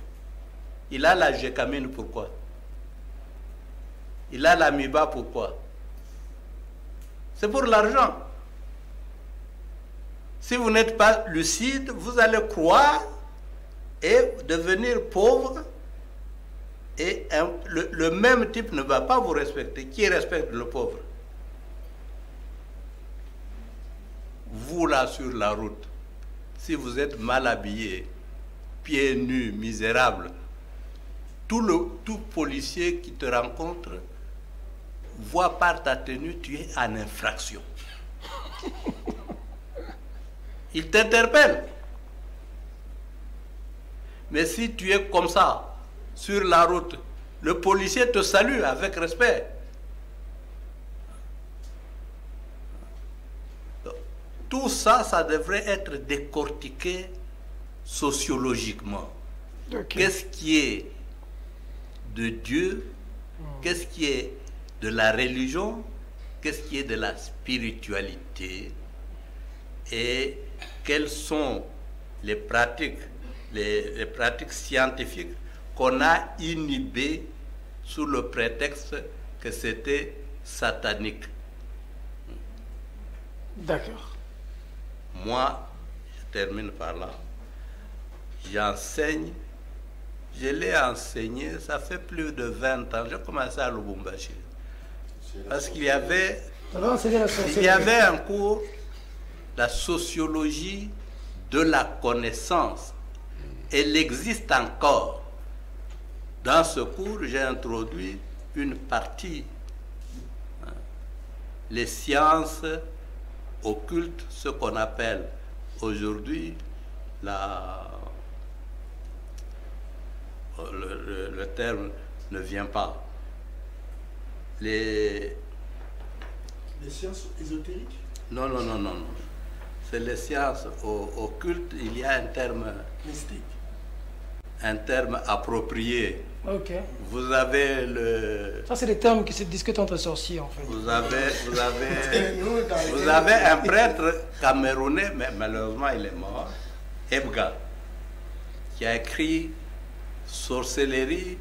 Il a la gécamine pourquoi? Il a l'amiba pourquoi? C'est pour l'argent. Si vous n'êtes pas lucide, vous allez croire et devenir pauvre. Et le même type ne va pas vous respecter. Qui respecte le pauvre? Vous là sur la route, si vous êtes mal habillé, pieds nus, misérable, tout policier qui te rencontre voit par ta tenue, tu es en infraction. Il t'interpelle. Mais si tu es comme ça, sur la route, le policier te salue avec respect. Tout ça, ça devrait être décortiqué sociologiquement. Okay. Qu'est-ce qui est de Dieu? Qu'est-ce qui est de la religion? Qu'est-ce qui est de la spiritualité? Et quelles sont les pratiques scientifiques qu'on a inhibées sous le prétexte que c'était satanique. D'accord. Moi, je termine par là. J'enseigne, je l'ai enseigné, ça fait plus de 20 ans. J'ai commencé à Lubumbashi. Parce qu'il y avait un cours, la sociologie de la connaissance. Elle existe encore. Dans ce cours, j'ai introduit une partie, les sciences occultes, ce qu'on appelle aujourd'hui le terme ne vient pas. Les sciences ésotériques? Non. C'est les sciences occultes, il y a un terme mystique. Un terme approprié. Ok. Vous avez le... Ça, c'est des termes qui se discutent entre sorciers, en fait. Vous avez un prêtre camerounais, mais malheureusement, il est mort, Ebga, qui a écrit Sorcellerie,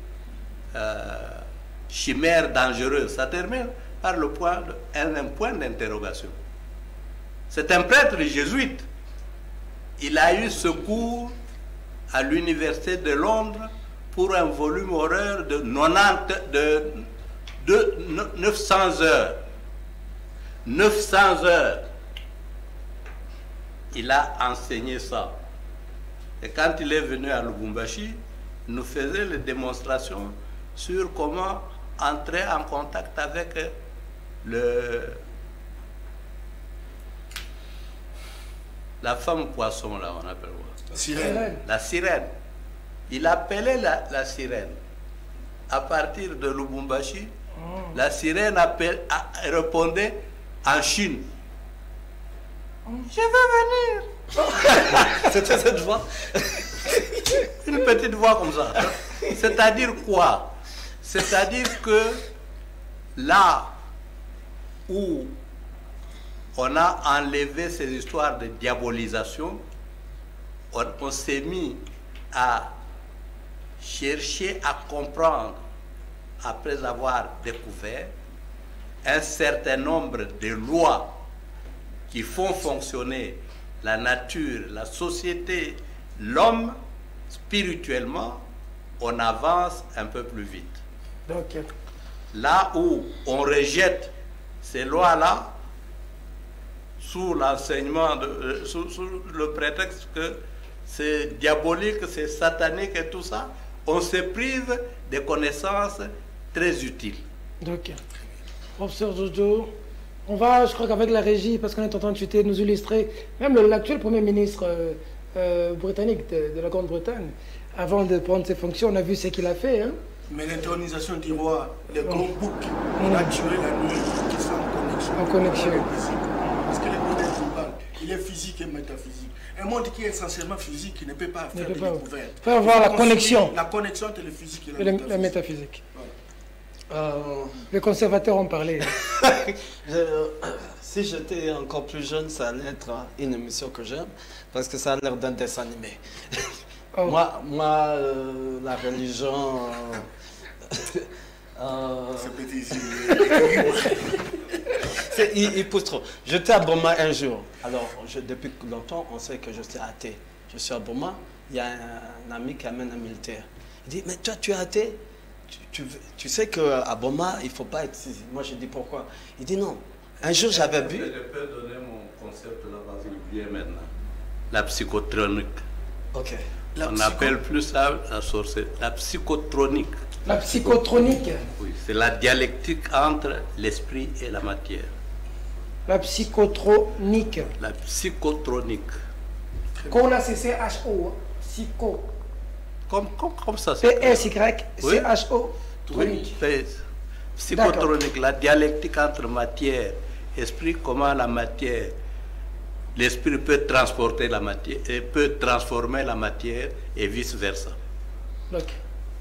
chimère dangereuse. Ça termine par un point d'interrogation. C'est un prêtre jésuite. Il a eu ce cours à l'université de Londres pour un volume horaire de 900 heures. 900 heures, il a enseigné ça. Et quand il est venu à Lubumbashi, il nous faisait les démonstrations sur comment entrer en contact avec la femme poisson, là, on appelle quoi? Sirène. La sirène. Il appelait la sirène. À partir de Lubumbashi, la sirène répondait en Chine. Je vais venir. C'était cette voix. Une petite voix comme ça. C'est-à-dire quoi? C'est-à-dire que là où on a enlevé ces histoires de diabolisation, on s'est mis à chercher à comprendre, après avoir découvert un certain nombre de lois qui font fonctionner la nature, la société, l'homme, spirituellement, on avance un peu plus vite. Donc, Là où on rejette ces lois-là, sous l'enseignement, sous le prétexte que c'est diabolique, c'est satanique et tout ça, on se prive de connaissances très utiles. donc, professeur Jojo, on va, je crois qu'avec la régie, parce qu'on est en train de nous illustrer, même l'actuel Premier ministre britannique de la Grande-Bretagne, avant de prendre ses fonctions, on a vu ce qu'il a fait. Hein. Mais l'intronisation du roi, les grands boucs, on a tué la nuit qui sont en connexion. En connexion. Parce que le monde est global, il est physique et métaphysique. Un monde qui est essentiellement physique, qui ne peut pas faire des découvertes. Il faut avoir la connexion. La connexion entre le physique et Et la métaphysique. Voilà. Les conservateurs ont parlé. Si j'étais encore plus jeune, ça allait être une émission que j'aime, parce que ça a l'air d'un dessin animé. Oh. Moi, la religion... C'est petit. Il pousse trop. J'étais à Boma un jour. Alors, depuis longtemps, on sait que je suis athée. Je suis à Boma, il y a un ami qui amène un militaire. Il dit, mais toi, tu es athée? Tu sais qu'à Boma, il ne faut pas être... Moi, je dis, pourquoi? Il dit, non. Un jour, j'avais bu... Je peux donner mon concept là, vas-y, bien maintenant. La psychotronique. Ok. On appelle plus ça la sorcellerie, la psychotronique. La psychotronique. Oui, c'est la dialectique entre l'esprit et la matière. La psychotronique. La psychotronique. Qu'on a C-C-H-O. Psycho. Comme ça, c'est. P-S-Y-C-H-O. Oui, psychotronique, la dialectique entre matière, esprit, comment la matière, l'esprit peut transporter la matière, et peut transformer la matière et vice-versa. Donc,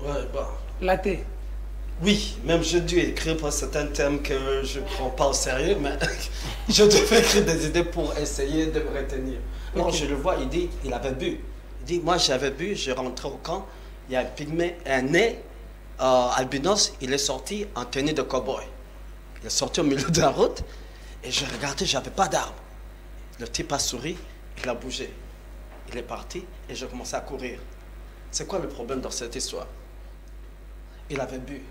Ouais, bon. l'athée. Oui, même je dû écrire pour certains thèmes que je ne prends pas au sérieux, mais je devais écrire des idées pour essayer de me retenir. Non, je le vois, il dit, il avait bu. Il dit, moi j'avais bu, je rentrais au camp, il y a un pygmée, un nez, albinos, il est sorti en tenue de cow-boy. Il est sorti au milieu de la route, et je regardais, j'avais pas d'arme. Le type a souri, il a bougé. Il est parti, et je commençais à courir. C'est quoi le problème dans cette histoire? Il avait bu.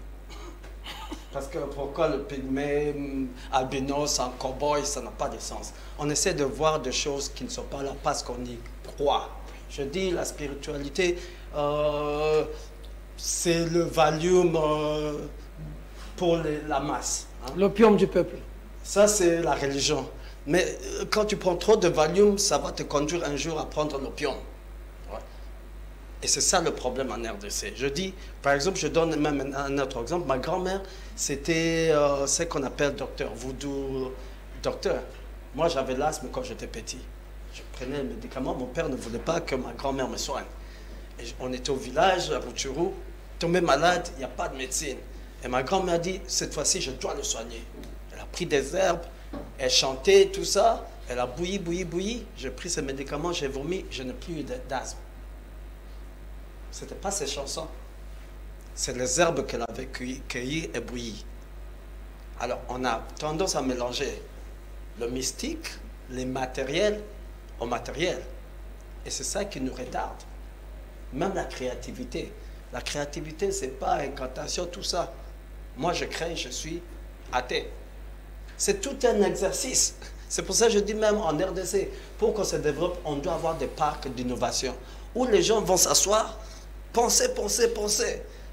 Parce que pourquoi le pygmée, albinos, en cow-boy, ça n'a pas de sens. On essaie de voir des choses qui ne sont pas là parce qu'on y croit. Je dis, la spiritualité, c'est le Valium pour la masse. Hein. L'opium du peuple. Ça, c'est la religion. Mais quand tu prends trop de Valium, ça va te conduire un jour à prendre l'opium. Ouais. Et c'est ça le problème en RDC. Je dis, par exemple, je donne même un autre exemple. Ma grand-mère, c'était ce qu'on appelle docteur, voodoo docteur. Moi, j'avais l'asthme quand j'étais petit. Je prenais le médicament. Mon père ne voulait pas que ma grand-mère me soigne. Et on était au village, à Rutshuru, tombé malade, il n'y a pas de médecine. Et ma grand-mère dit, cette fois-ci, je dois le soigner. Elle a pris des herbes, elle chantait, tout ça. Elle a bouilli, bouilli, bouilli. J'ai pris ces médicaments, j'ai vomi, je n'ai plus eu d'asthme. Ce n'était pas ces chansons. C'est les herbes qu'elle avait cueillies et bouillies. Alors, on a tendance à mélanger le mystique, les matériels au matériel. Et c'est ça qui nous retarde. Même la créativité. La créativité, ce n'est pas incantation, tout ça. Moi, je crée, je suis athée. C'est tout un exercice. C'est pour ça que je dis même en RDC, pour qu'on se développe, on doit avoir des parcs d'innovation où les gens vont s'asseoir, penser.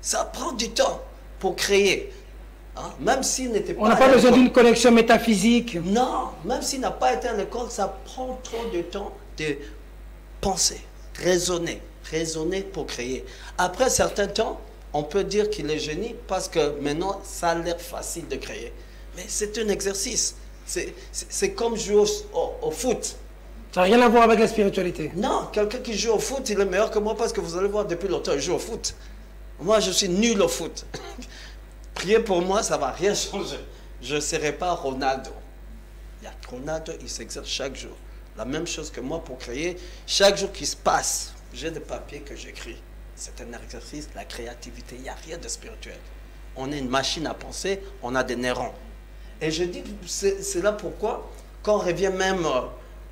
Ça prend du temps pour créer. Hein? Même s'il n'était pas... On n'a pas besoin d'une connexion métaphysique. Non, même s'il n'a pas été à l'école, ça prend trop de temps de penser, raisonner pour créer. Après un certain temps, on peut dire qu'il est génie parce que maintenant, ça a l'air facile de créer. Mais c'est un exercice. C'est comme jouer au foot. Ça n'a rien à voir avec la spiritualité. Non, quelqu'un qui joue au foot, il est meilleur que moi parce que vous allez voir, depuis longtemps, il joue au foot. Moi, je suis nul au foot. Prier pour moi, ça ne va rien changer. Je ne serai pas Ronaldo. Ronaldo, il s'exerce chaque jour. La même chose que moi pour créer. Chaque jour qui se passe, j'ai des papiers que j'écris. C'est un exercice, la créativité. Il n'y a rien de spirituel. On est une machine à penser, on a des neurones. Et je dis, c'est là pourquoi, quand on revient même,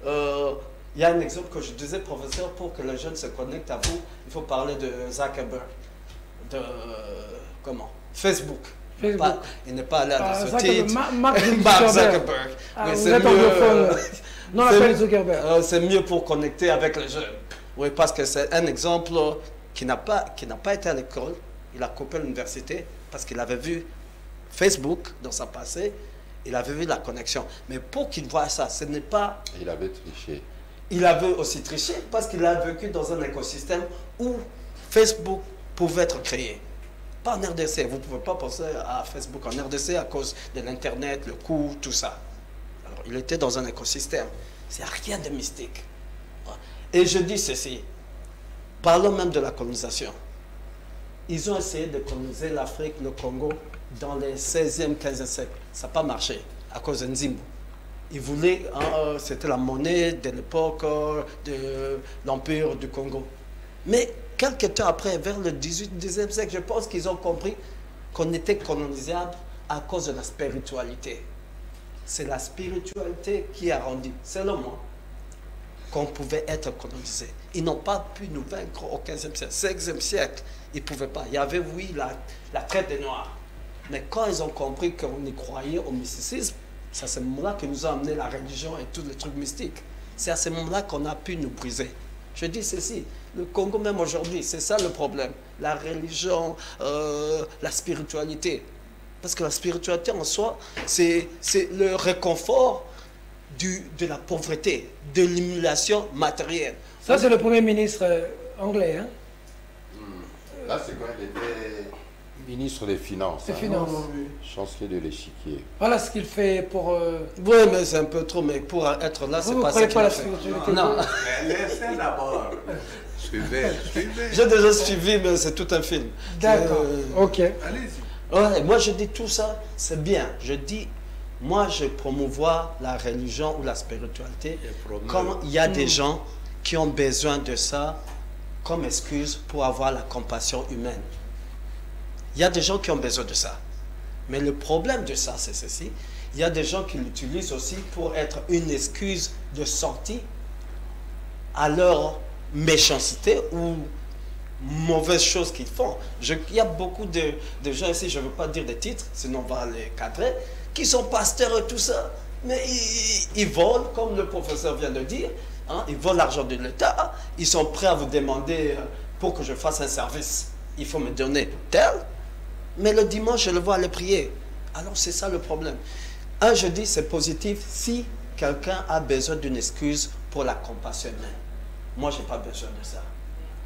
il y a un exemple que je disais, professeur, pour que les jeunes se connectent à vous, il faut parler de Zuckerberg, de, Facebook. Il n'est pas allé à ce titre. Mark Zuckerberg. Oui, vous êtes anglophone. Non, on appelle Zuckerberg. C'est mieux pour connecter avec les jeunes. Oui, parce que c'est un exemple qui n'a pas été à l'école. Il a coupé l'université parce qu'il avait vu Facebook dans sa passé. Il avait vu la connexion. Mais pour qu'il voie ça, ce n'est pas... Il avait triché. Il avait aussi triché parce qu'il a vécu dans un écosystème où Facebook pouvait être créé. Pas en RDC. Vous ne pouvez pas penser à Facebook en RDC à cause de l'Internet, le coût, tout ça. Alors, il était dans un écosystème. C'est rien de mystique. Et je dis ceci. Parlons même de la colonisation. Ils ont essayé de coloniser l'Afrique, le Congo, dans les 16e, 15e siècle. Ça n'a pas marché à cause de Nzimbo. Ils voulaient, c'était la monnaie de l'époque de l'Empire du Congo. Mais quelques temps après, vers le 18e siècle, je pense qu'ils ont compris qu'on était colonisable à cause de la spiritualité. C'est la spiritualité qui a rendu, selon moi, qu'on pouvait être colonisé. Ils n'ont pas pu nous vaincre au 15e siècle, 16e siècle. Ils ne pouvaient pas. Il y avait, oui, la traite des Noirs. Mais quand ils ont compris qu'on y croyait au mysticisme, c'est à ce moment-là que nous a amené la religion et tous les trucs mystiques. C'est à ce moment-là qu'on a pu nous briser. Je dis ceci, le Congo même aujourd'hui, c'est ça le problème. La religion, la spiritualité. Parce que la spiritualité en soi, c'est le réconfort de la pauvreté, de l'humiliation matérielle. Ça, c'est le Premier ministre anglais, hein? Là, c'est quand il était ministre des Finances. Des Finances. Chancelier de l'Échiquier. Voilà ce qu'il fait pour... Oui, mais c'est un peu trop, mais pour être là, c'est pas ça qu'il a fait. Non, laissez d'abord. Suivez. J'ai déjà suivi, mais c'est tout un film. D'accord, ok. Allez-y. Ouais, moi, je dis tout ça, c'est bien. Je dis, moi, je promouvois la religion ou la spiritualité quand il y a des gens qui ont besoin de ça comme excuse pour avoir la compassion humaine. Il y a des gens qui ont besoin de ça. Mais le problème de ça, c'est ceci. Il y a des gens qui l'utilisent aussi pour être une excuse de sortie à leur méchanceté ou mauvaises choses qu'ils font. Il y a beaucoup de gens ici, je ne veux pas dire des titres, sinon on va les cadrer, qui sont pasteurs et tout ça. Mais ils volent, comme le professeur vient de dire, hein, ils volent l'argent de l'État, ils sont prêts à vous demander pour que je fasse un service. Il faut me donner tel. Mais le dimanche, je le vois aller prier. Alors, c'est ça le problème. Je dis, c'est positif si quelqu'un a besoin d'une excuse pour la compassion humaine. Moi, je n'ai pas besoin de ça.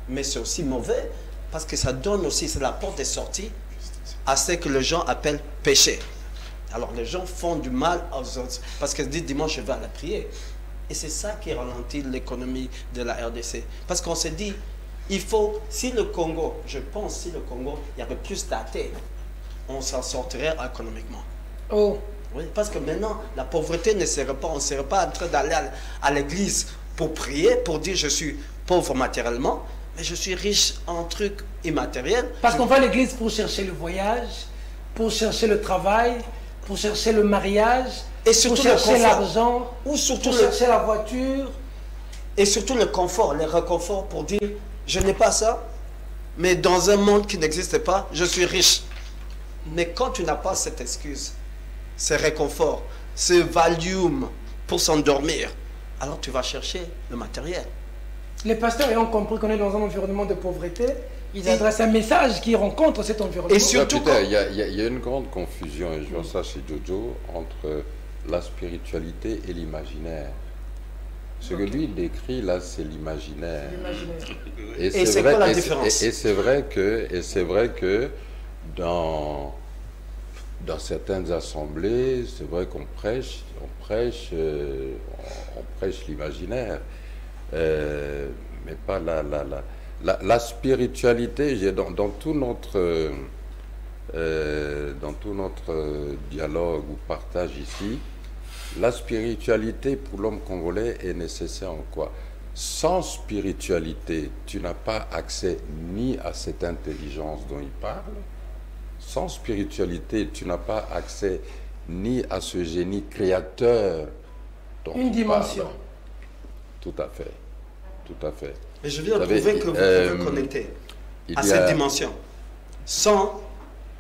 Mais c'est aussi mauvais parce que ça donne aussi, c'est la porte de sortie à ce que les gens appellent péché. Alors, les gens font du mal aux autres parce qu'ils disent, dimanche, je vais aller prier. Et c'est ça qui ralentit l'économie de la RDC. Parce qu'on s'est dit, il faut, si le Congo, je pense, si le Congo, il y avait plus d'athées, on s'en sortirait économiquement. Oh. Oui, parce que maintenant, la pauvreté ne serait pas, on ne serait pas en train d'aller à l'église pour prier, pour dire je suis pauvre matériellement, mais je suis riche en trucs immatériels. Parce qu'on va à l'église pour chercher le voyage, pour chercher le travail, pour chercher le mariage, et surtout pour chercher le confort, l'argent, ou surtout pour chercher la voiture. Et surtout le confort, le réconfort pour dire je n'ai pas ça, mais dans un monde qui n'existe pas, je suis riche. Mais quand tu n'as pas cette excuse, ce réconfort ce Valium pour s'endormir, alors tu vas chercher le matériel. Les pasteurs ayant compris qu'on est dans un environnement de pauvreté, ils adressent un message qui rencontre cet environnement. Et surtout, il y a une grande confusion, et je vois ça chez Jojo, entre la spiritualité et l'imaginaire. Ce que lui décrit là, c'est l'imaginaire. Et c'est quoi la différence? Et c'est vrai que dans certaines assemblées, c'est vrai qu'on prêche l'imaginaire, mais pas la spiritualité. Dans tout notre dialogue ou partage ici, la spiritualité pour l'homme congolais est nécessaire en quoi? Sans spiritualité, tu n'as pas accès ni à cette intelligence dont il parle. Sans spiritualité, tu n'as pas accès ni à ce génie créateur dont une dimension. Parle. Tout à fait. Tout à fait. Mais je viens de prouver que vous pouvez connecter à cette dimension sans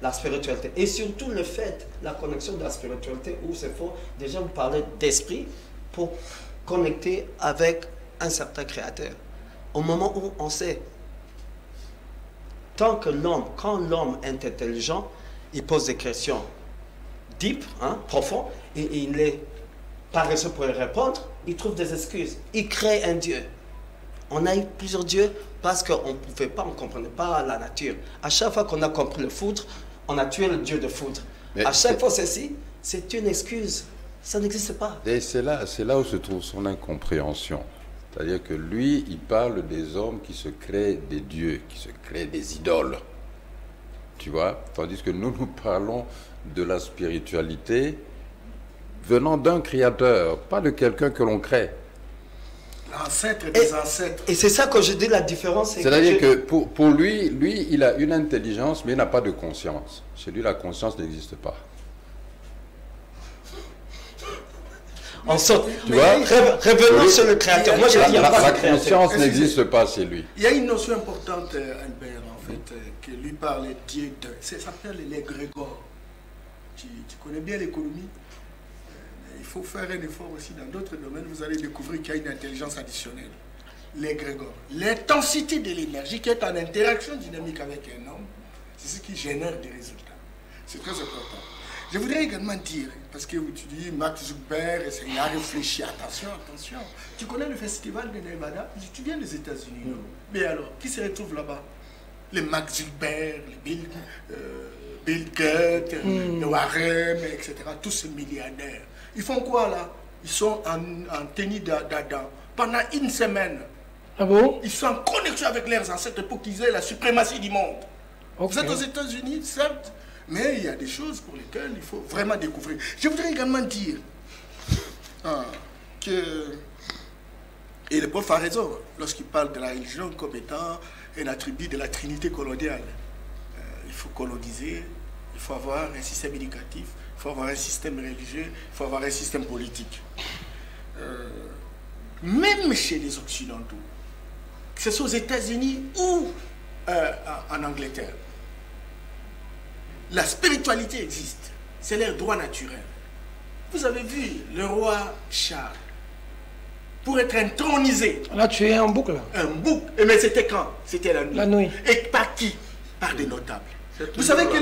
la spiritualité. Et surtout le fait, la connexion de la spiritualité, où c'est faux, déjà vous parlez d'esprit pour connecter avec un certain créateur. Au moment où on sait, quand l'homme est intelligent, il pose des questions deep, profondes, et il est paresseux pour y répondre, il trouve des excuses. Il crée un Dieu. On a eu plusieurs dieux parce qu'on ne pouvait pas, on ne comprenait pas la nature. À chaque fois qu'on a compris le foudre, on a tué le dieu de foudre. Mais à chaque fois, c'est une excuse. Ça n'existe pas. Et c'est là où se trouve son incompréhension. C'est-à-dire que lui, il parle des hommes qui se créent des dieux, qui se créent des idoles. Tu vois? Tandis que nous parlons de la spiritualité venant d'un créateur, pas de quelqu'un que l'on crée. L'ancêtre des ancêtres. Et c'est ça que je dis la différence. C'est-à-dire que pour lui, il a une intelligence, mais il n'a pas de conscience. Chez lui, la conscience n'existe pas. On saute. Tu vois, revenons sur le créateur. Moi, je dis la conscience n'existe pas chez lui. Il y a une notion importante, Albert, en fait, que lui parle Dieu de. Ça s'appelle l'égrégore. Tu connais bien l'économie. Il faut faire un effort aussi dans d'autres domaines. Vous allez découvrir qu'il y a une intelligence additionnelle. L'égrégore. L'intensité de l'énergie qui est en interaction dynamique avec un homme, c'est ce qui génère des résultats. C'est très important. Je voudrais également dire, parce que tu dis Mark Zuckerberg, il a réfléchi, attention. Tu connais le festival de Nevada? Tu viens des États-Unis, non? Mais alors, qui se retrouve là-bas? Les Mark Zuckerberg, les Bill Gates, le Warren, etc. Tous ces milliardaires. Ils font quoi là? Ils sont en tenue d'Adam pendant une semaine. Ah bon? Ils sont en connexion avec leurs ancêtres pour qu'ils aient la suprématie du monde. Okay. Vous êtes aux États-Unis, certes, mais il y a des choses pour lesquelles il faut vraiment découvrir. Je voudrais également dire que, et le prof a raison lorsqu'il parle de la religion comme étant un attribut de la trinité coloniale. Il faut coloniser, il faut avoir un système éducatif, il faut avoir un système religieux, il faut avoir un système politique. Même chez les Occidentaux, que ce soit aux États-Unis ou en Angleterre, la spiritualité existe. C'est leur droit naturel. Vous avez vu le roi Charles, pour être intronisé. Là, tu es en boucle. Un bouc. Mais c'était quand? C'était la nuit. La nuit. Et par qui? Par des notables. Vous savez que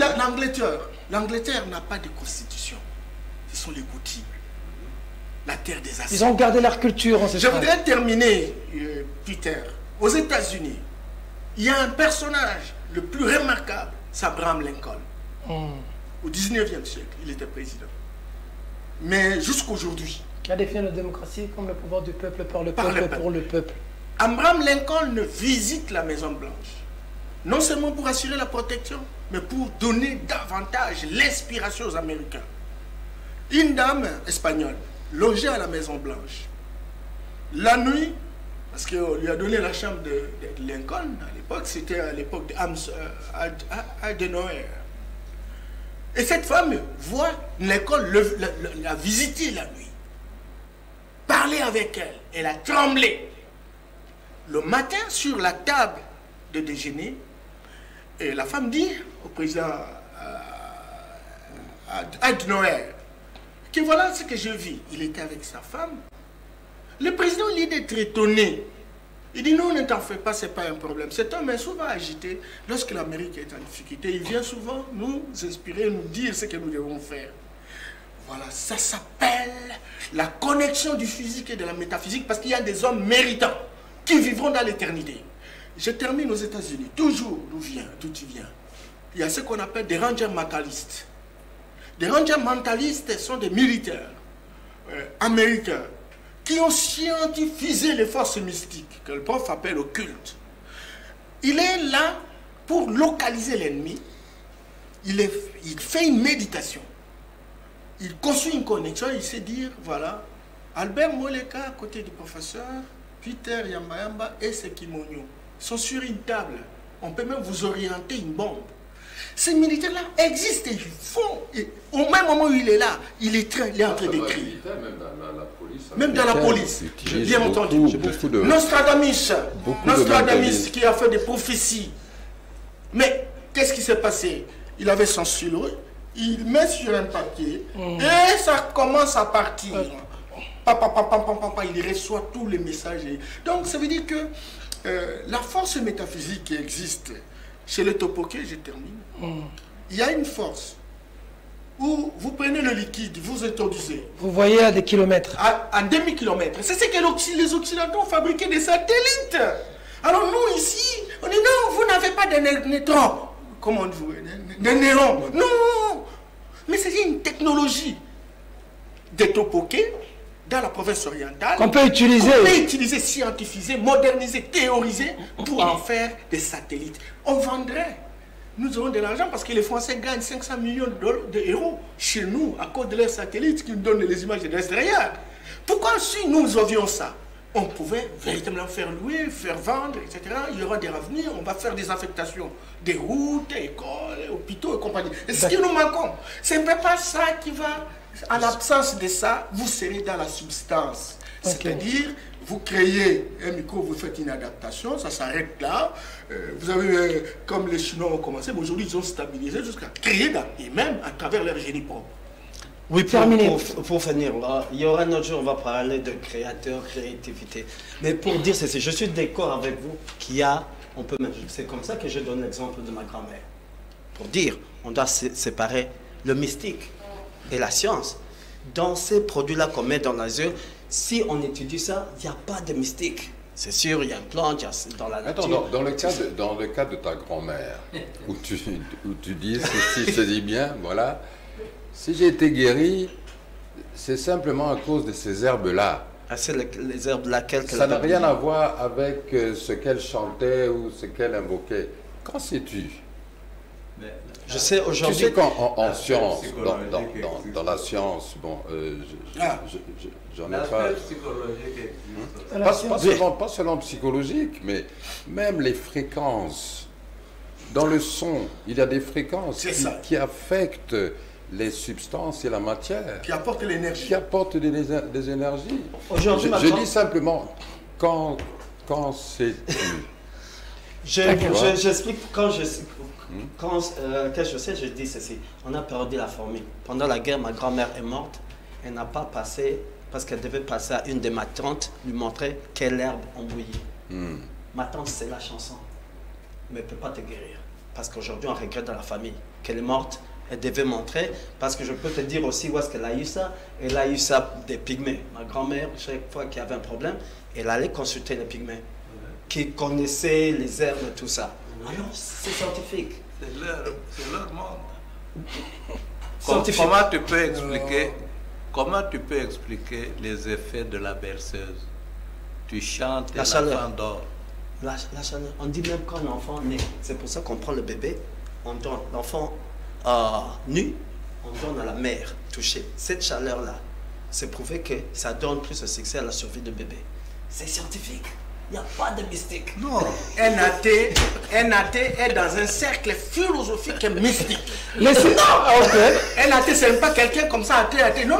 l'Angleterre n'a pas de constitution. Ce sont les Goutis. La terre des acides. Ils ont gardé leur culture en ce Je voudrais terminer, Peter. Aux États-Unis, il y a un personnage le plus remarquable, c'est Abraham Lincoln. Au 19e siècle, il était président. Mais jusqu'aujourd'hui. Qui a défini la démocratie comme le pouvoir du peuple par le peuple pour le peuple. Abraham Lincoln ne visite la Maison-Blanche. Non seulement pour assurer la protection, mais pour donner davantage l'inspiration aux Américains. Une dame espagnole logeait à la Maison-Blanche. La nuit, parce qu'on lui a donné la chambre de Lincoln, à l'époque, c'était à l'époque d'Eisenhower. Et cette femme voit Lincoln la visiter la nuit. Parler avec elle. Elle a tremblé. Le matin, sur la table de déjeuner, et la femme dit au président Eisenhower, que voilà ce que je vis. Il était avec sa femme. Le président, il est d'être étonné. Il dit non, ne t'en fais pas, ce n'est pas un problème. Cet homme est souvent agité. Lorsque l'Amérique est en difficulté, il vient souvent nous inspirer, nous dire ce que nous devons faire. Voilà, ça s'appelle la connexion du physique et de la métaphysique, parce qu'il y a des hommes méritants qui vivront dans l'éternité. Je termine aux États-Unis, toujours d'où tu viens. Il y a ce qu'on appelle des rangers mentalistes. Des rangers mentalistes sont des militaires américains qui ont scientifisé les forces mystiques, que le prof appelle occultes. Il est là pour localiser l'ennemi. Il fait une méditation. Il construit une connexion. Il sait dire, voilà, Albert Moleka à côté du professeur, Peter Yambayamba et Sekimonyo sont sur une table. On peut même vous orienter une bombe. Ces militaires-là existent et ils font. Et au même moment où il est là, il est en train d'écrire. Même dans la police. J'ai bien entendu. Nostradamus qui a fait des prophéties. Mais qu'est-ce qui s'est passé? Il avait son stylo, il met sur un papier et ça commence à partir. Il reçoit tous les messages. Donc ça veut dire que la force métaphysique qui existe chez les Topoké, je termine, il y a une force où vous prenez le liquide, vous étourdissez. Vous voyez à des kilomètres. À demi-kilomètre. C'est ce que les Occidentaux ont fabriqué des satellites. Alors nous ici, on dit non, vous n'avez pas de neutrons. Comment on dit? Des neurones. Non. Mais c'est une technologie des Topoké dans la province orientale. Qu'on peut utiliser. Qu'on peut utiliser, scientifiser, moderniser, théoriser pour en faire des satellites. On vendrait. Nous aurons de l'argent parce que les Français gagnent 500 millions d'euros chez nous à cause de leurs satellites qui nous donnent les images de l'extérieur. Pourquoi si nous avions ça, on pouvait véritablement faire louer, faire vendre, etc. Il y aura des revenus, on va faire des affectations, des routes, écoles, hôpitaux et compagnie. Et ce qui nous manque, ce n'est pas ça qui va... En absence de ça, vous serez dans la substance. C'est-à-dire, vous créez un micro, vous faites une adaptation, ça s'arrête là. Vous avez, comme les Chinois ont commencé, mais aujourd'hui ils ont stabilisé jusqu'à créer, et même à travers leur génie propre. Oui, pour finir, là, il y aura un autre jour, on va parler de créateur, créativité. Mais pour dire ceci, je suis d'accord avec vous qu'il y a, c'est comme ça que je donne l'exemple de ma grand-mère. Pour dire, on doit séparer le mystique et la science. Dans ces produits-là qu'on met dans les yeux, si on étudie ça, il n'y a pas de mystique. C'est sûr, il y a une plante, il y a dans la nature. Attends, dans le cas de ta grand-mère, où tu dis, si je te dis bien, voilà, si j'ai été guéri, c'est simplement à cause de ces herbes-là. Ah, c'est les herbes laquelle... Ça n'a rien à voir avec ce qu'elle chantait ou ce qu'elle invoquait. Qu'en sais-tu? Je sais aujourd'hui... Tu sais qu'en science, dans la science, bon, j'en ai pas... Pas seulement psychologique, mais même les fréquences. Dans le son, il y a des fréquences qui affectent les substances et la matière. Qui apportent l'énergie. Qui apportent des énergies. Je dis simplement, quand sais-tu? J'explique quand je sais, je dis ceci. On a perdu la famille. Pendant la guerre, ma grand-mère est morte. Elle n'a pas passé, parce qu'elle devait passer à une de ma tantes, lui montrer quelle herbe on bouillit. Ma tante, c'est la chanson. Mais elle ne peut pas te guérir. Parce qu'aujourd'hui, on regrette dans la famille qu'elle est morte. Elle devait montrer, parce que je peux te dire aussi où est-ce qu'elle a eu ça. Elle a eu ça des pygmées. Ma grand-mère, chaque fois qu'il y avait un problème, elle allait consulter les pygmées, qui connaissaient les herbes et tout ça. Alors, c'est scientifique. C'est leur monde. Scientifique. Comment tu peux expliquer les effets de la berceuse? Tu chantes et la chaleur dort. La chaleur. On dit même quand l'enfant naît. C'est pour ça qu'on prend le bébé, on donne l'enfant nu, on donne à la mère touchée. Cette chaleur-là, c'est prouvé que ça donne plus de succès à la survie du bébé. C'est scientifique. Il n'y a pas de mystique. Non. Un athée est dans un cercle philosophique et mystique. Non, Un athée, ce n'est pas quelqu'un comme ça, athée. Non.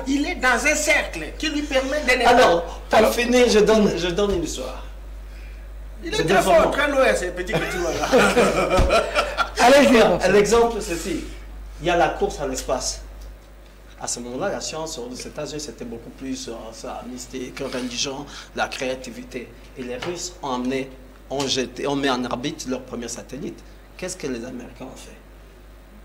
Il est dans un cercle qui lui permet d'énerver. Alors, pour finir, je donne une histoire. Il est très fort, très loin, ces petits Allez-y. L'exemple, c'est ceci. Il y a la course à l'espace. À ce moment-là, la science aux États-Unis, c'était beaucoup plus ça, mystique, religion, la créativité. Et les Russes ont amené, ont mis en orbite leur premier satellite. Qu'est-ce que les Américains ont fait?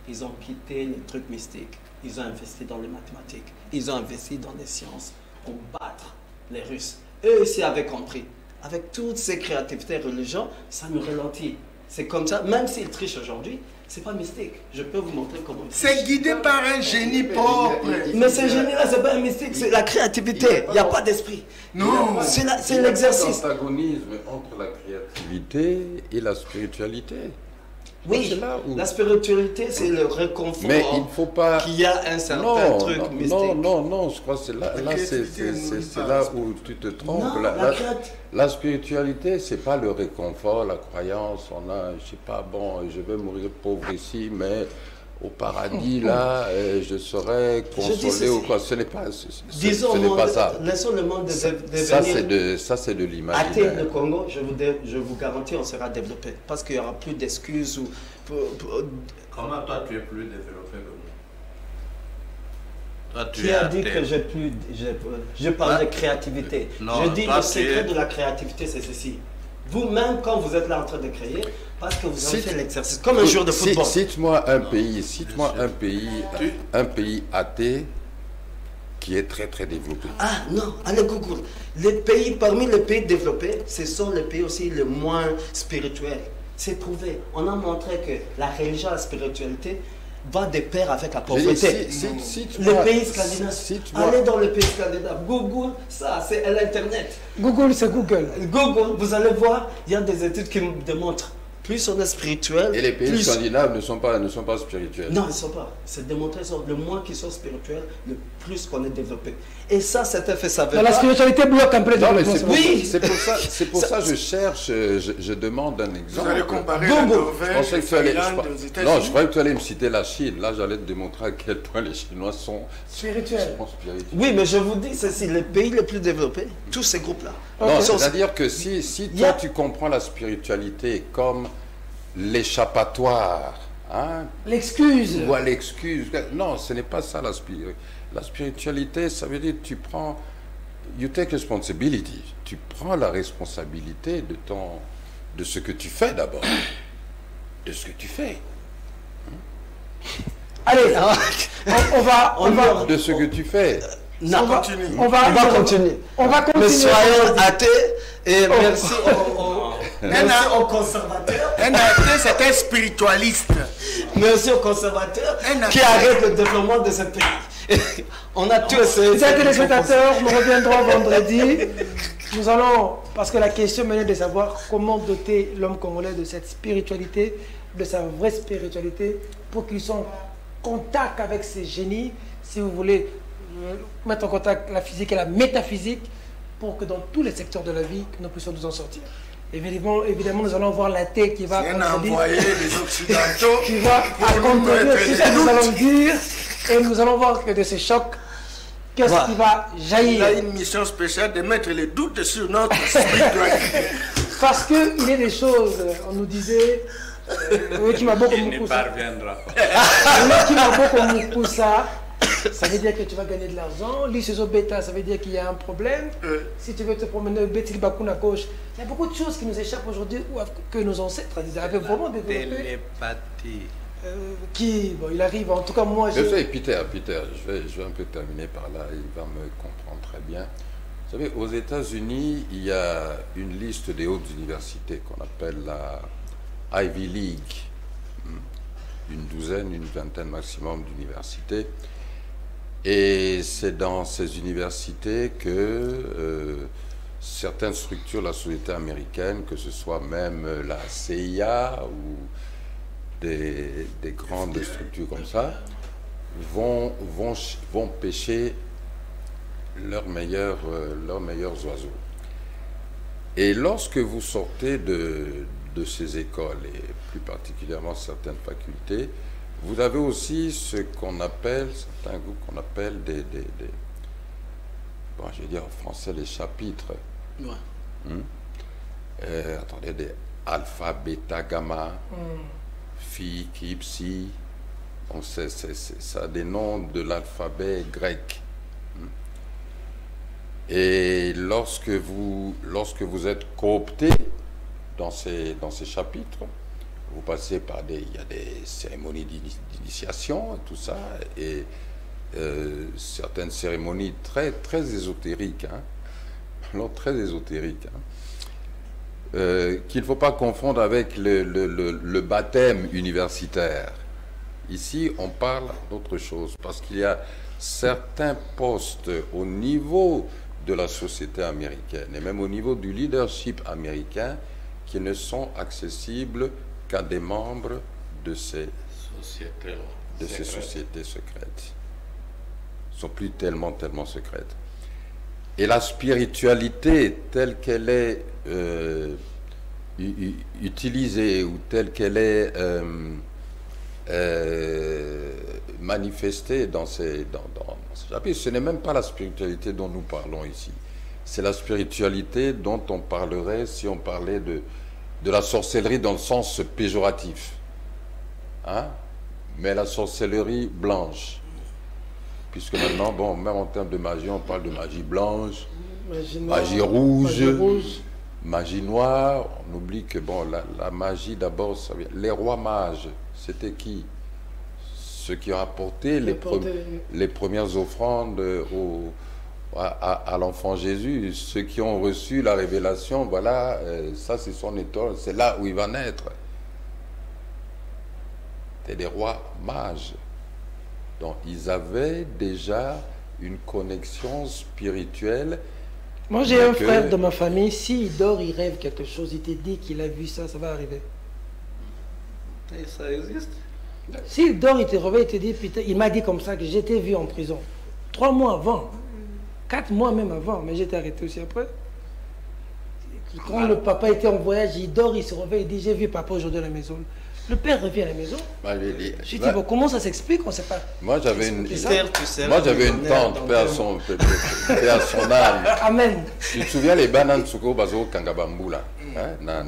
Ils ont quitté les trucs mystiques. Ils ont investi dans les mathématiques. Ils ont investi dans les sciences pour battre les Russes. Eux aussi avaient compris. Avec toutes ces créativités religieuses, ça nous ralentit. C'est comme ça, même s'ils trichent aujourd'hui, c'est pas mystique. Je peux vous montrer comment ils trichent. C'est guidé par un génie propre. Mais ce génie-là, c'est pas un mystique, c'est la créativité. Il n'y a pas d'esprit. Non. C'est l'exercice. Il y a un antagonisme entre la créativité et la spiritualité. Oui, C'est là où- la spiritualité, c'est le réconfort. Mais il ne faut pas... Qu'il y a un certain truc mystique. Non, je crois que c'est là, c'est là où tu te trompes. Non, La spiritualité, c'est pas le réconfort, la croyance. On a, je sais pas, bon, je vais mourir pauvre ici, mais au paradis, là, je serai consolé ou quoi. Ce n'est pas, Disons, ce n'est pas ça. Laissons le monde Ça, c'est de athée, l'imaginaire. le Congo, je vous garantis, on sera développé. Parce qu'il n'y aura plus d'excuses. Comment toi tu es plus développé que moi? Toi tu Qui es a dit athée. que je parle de créativité? Non, je dis toi, le tu secret es- de la créativité, c'est ceci. Vous-même, quand vous êtes là en train de créer, parce que vous avez fait l'exercice, comme un joueur de football. Cite-moi un pays athée qui est très très développé. Ah non, allez Google. Parmi les pays développés, ce sont les pays aussi les moins spirituels. C'est prouvé. On a montré que la religion et la spiritualité va de pair avec la pauvreté. Les pays scandinaves. Allez dans les pays scandinaves. Google, ça, c'est à l'internet. Google, c'est Google. Google, vous allez voir, il y a des études qui me démontrent. Plus on est spirituel, Et les pays plus... scandinaves ne sont pas spirituels. Non, ils ne sont pas. C'est démontré, le moins qu'ils sont spirituels, le plus qu'on est développé. Et ça, cet effet, ça veut Dans la pas... spiritualité bloque un peu les Non, mais développements. Oui. c'est pour ça que je cherche, je demande un Vous exemple. allez comparer Google. la Je Norvège, pensais que tu allais, Thaïlande, aux non, États-Unis. je croyais que tu allais me citer la Chine. Là, j'allais te démontrer à quel point les Chinois sont Spirituel. spirituels. Oui, mais je vous dis, c'est les pays les plus développés, tous ces groupes-là. Non, Ils sont- c'est-à-dire que si Il y a- toi tu comprends la spiritualité comme l'échappatoire, hein, L'excuse. ou à l'excuse, non, ce n'est pas ça la spiritualité. La spiritualité, ça veut dire que tu prends, you take responsibility, tu prends la responsabilité de ce que tu fais d'abord, de ce que tu fais, Allez, on va, de ce que tu fais. Non, on va continue. on va continuer. On va continuer. Mais soyons athées et merci merci aux conservateurs. Un athée, c'est un spiritualiste. Merci aux conservateurs Un qui athée. arrêtent le développement de ce pays. On a tous essayé. Chers téléspectateurs, nous reviendrons vendredi. Nous allons, parce que la question menait de savoir comment doter l'homme congolais de cette spiritualité, de sa vraie spiritualité, pour qu'il soit en contact avec ses génies, si vous voulez mettre en contact la physique et la métaphysique, pour que dans tous les secteurs de la vie, que nous puissions nous en sortir. Évidemment, nous allons voir l'athée qui va, C'est comme un je dis, envoyé des Occidentaux. qui va pour nous accompagner mettre tout des ça que nous allons doutes. dire, et nous allons voir que de ces chocs, qu'est-ce Voilà. qui va Il jaillir. a une mission spéciale de mettre les doutes sur notre spiritualité. Parce qu'il y a des choses, on nous disait, oui, qui m'a beaucoup Il n'y Moussa. parviendra pas. Oui, qui m'a beaucoup Moussa. Ça veut dire que tu vas gagner de l'argent. Lycéso bêta, ça veut dire qu'il y a un problème. Si tu veux te promener au Betil Bakoun à gauche, il y a beaucoup de choses qui nous échappent aujourd'hui, ou que nos ancêtres avaient vraiment développé. Télépathie. Bon, il arrive, en tout cas, moi, Je j'ai. sais, Peter, je vais un peu terminer par là, il va me comprendre très bien. Vous savez, aux États-Unis, il y a une liste des hautes universités qu'on appelle la Ivy League. Une douzaine, une vingtaine maximum d'universités. Et c'est dans ces universités que certaines structures de la société américaine, que ce soit même la CIA ou des grandes structures comme ça, vont pêcher leurs meilleurs oiseaux. Et lorsque vous sortez de ces écoles, et plus particulièrement certaines facultés, vous avez aussi ce qu'on appelle, certains groupes qu'on appelle bon, je vais dire en français les chapitres. Ouais. Attendez, des alpha, bêta, gamma, phi, chi, psi, Donc ça a des noms de l'alphabet grec. Et lorsque vous êtes coopté dans ces chapitres, vous passez par il y a des cérémonies d'initiation, tout ça, et certaines cérémonies très ésotériques, hein, alors très ésotériques, hein, qu'il ne faut pas confondre avec le baptême universitaire. Ici, on parle d'autre chose, parce qu'il y a certains postes au niveau de la société américaine, et même au niveau du leadership américain, qui ne sont accessibles qu'à des membres de ces sociétés secrètes. Ils ne sont plus tellement secrètes. Et la spiritualité telle qu'elle est utilisée ou telle qu'elle est manifestée dans ces chapitres, ce n'est même pas la spiritualité dont nous parlons ici. C'est la spiritualité dont on parlerait si on parlait de la sorcellerie dans le sens péjoratif. Hein? Mais la sorcellerie blanche. Puisque maintenant, bon, même en termes de magie, on parle de magie blanche, magie rouge, magie noire. On oublie que bon, la magie d'abord, les rois mages, c'était qui? Ceux qui ont apporté les premières offrandes à l'enfant Jésus, ceux qui ont reçu la révélation, voilà, ça c'est son étoile, c'est là où il va naître. C'est des rois mages. Donc ils avaient déjà une connexion spirituelle. Moi j'ai un frère de ma famille, s'il dort, il rêve quelque chose, il te dit qu'il a vu ça, ça va arriver. Et ça existe? S'il dort, il te réveille, il te dit, putain, il m'a dit comme ça que j'étais vu en prison. 3 mois avant. 4 mois même avant, mais j'étais arrêté aussi après. Quand le papa était en voyage, il dort, il se réveille, il dit, j'ai vu papa aujourd'hui à la maison. Le père revient à la maison. Je dis, bon, comment ça s'explique? On ne sait pas. Moi, j'avais une tante, paix à son âme. Amen. Tu te souviens les bananes suko bazo kangabambu là? Na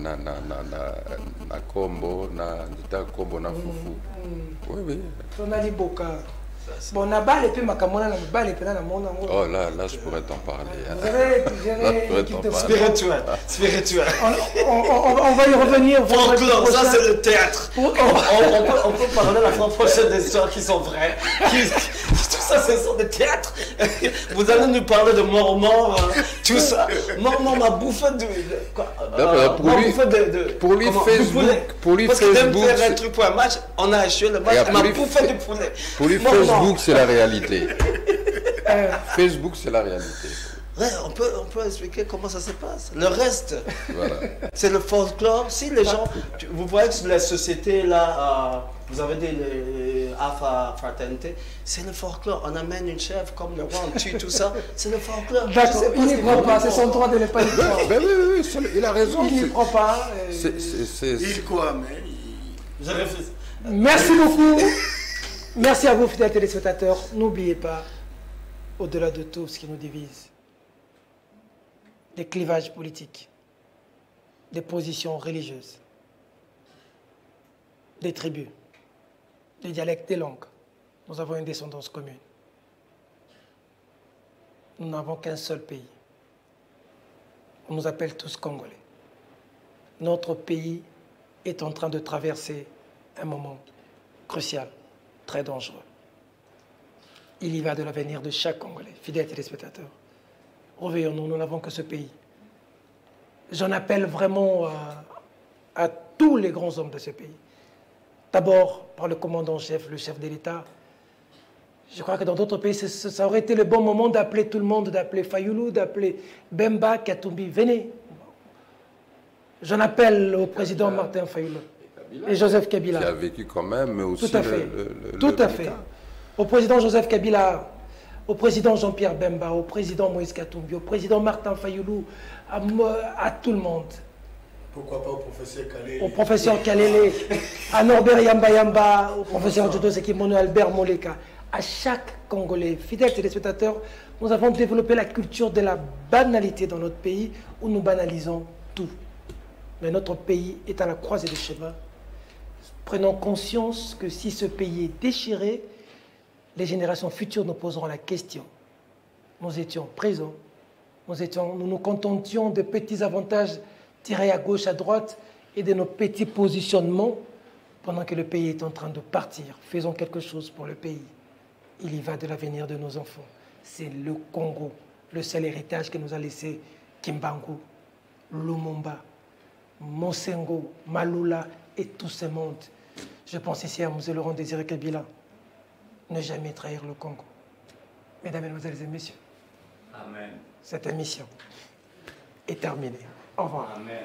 kombo, na fufu. Oui, oui. On a dit boka. Bon, on a balle et puis ma camona, on a balle et puis on a mon amour. Oh là, je pourrais t'en parler. Spirituel. On va y revenir. Folklore, ça c'est le théâtre. On peut parler la fois prochaine des histoires qui sont vraies. Tout ça, ce sont des théâtres. Vous allez nous parler de mort, tout ça. Mort m'a bouffé pour lui, parce qu'il aime faire un truc pour un match, on a échoué le match, il m'a bouffé du poulet. Pour lui, Facebook, c'est la réalité. Facebook, c'est la réalité. Ouais, on peut expliquer comment ça se passe. Le reste, voilà. C'est le folklore. Si les gens, vous voyez que la société là, vous avez dit les alpha fraternité, c'est le folklore. On amène une chèvre comme le roi, on tue tout ça. C'est le folklore. D'accord, il n'y croit pas, c'est son droit de ne pas y croire. Oui, il a raison. Il n'y croit pas. Il croit, mais je refuse. Merci beaucoup. Merci à vous, fidèles téléspectateurs. N'oubliez pas, au-delà de tout ce qui nous divise, des clivages politiques, des positions religieuses, des tribus, des dialectes, des langues. Nous avons une descendance commune. Nous n'avons qu'un seul pays. On nous appelle tous Congolais. Notre pays est en train de traverser un moment crucial, très dangereux. Il y va de l'avenir de chaque Congolais, fidèles téléspectateurs. Réveillons-nous, nous n'avons que ce pays. J'en appelle vraiment à tous les grands hommes de ce pays. D'abord, par le commandant-chef, le chef de l'État. Je crois que dans d'autres pays, ça aurait été le bon moment d'appeler tout le monde, d'appeler Fayoulou, d'appeler Bemba, Katumbi. Venez. J'en appelle au président Martin Fayoulou et Joseph Kabila. Qui a vécu quand même, mais aussi tout à fait. Tout à fait. Au président Joseph Kabila, au président Jean-Pierre Bemba, au président Moïse Katumbi, au président Martin Fayoulou, à tout le monde. Pourquoi pas au professeur Kalele? Au professeur Kalele, à Norbert Yamba Yamba, au professeur Jodo Sekimono, Albert Moleka, à chaque Congolais. Fidèles téléspectateurs, nous avons développé la culture de la banalité dans notre pays où nous banalisons tout. Mais notre pays est à la croisée des chemins. Prenons conscience que si ce pays est déchiré, les générations futures nous poseront la question. Nous étions présents, nous nous contentions de petits avantages tirés à gauche, à droite et de nos petits positionnements pendant que le pays est en train de partir. Faisons quelque chose pour le pays. Il y va de l'avenir de nos enfants. C'est le Congo, le seul héritage que nous a laissé Kimbangu, Lumumba, Monsengo, Malula et tout ce monde. Je pense ici à M. Laurent Désiré Kabila. Ne jamais trahir le Congo. Mesdames, Mesdemoiselles et Messieurs, Amen. cette émission est terminée. Au revoir. Amen.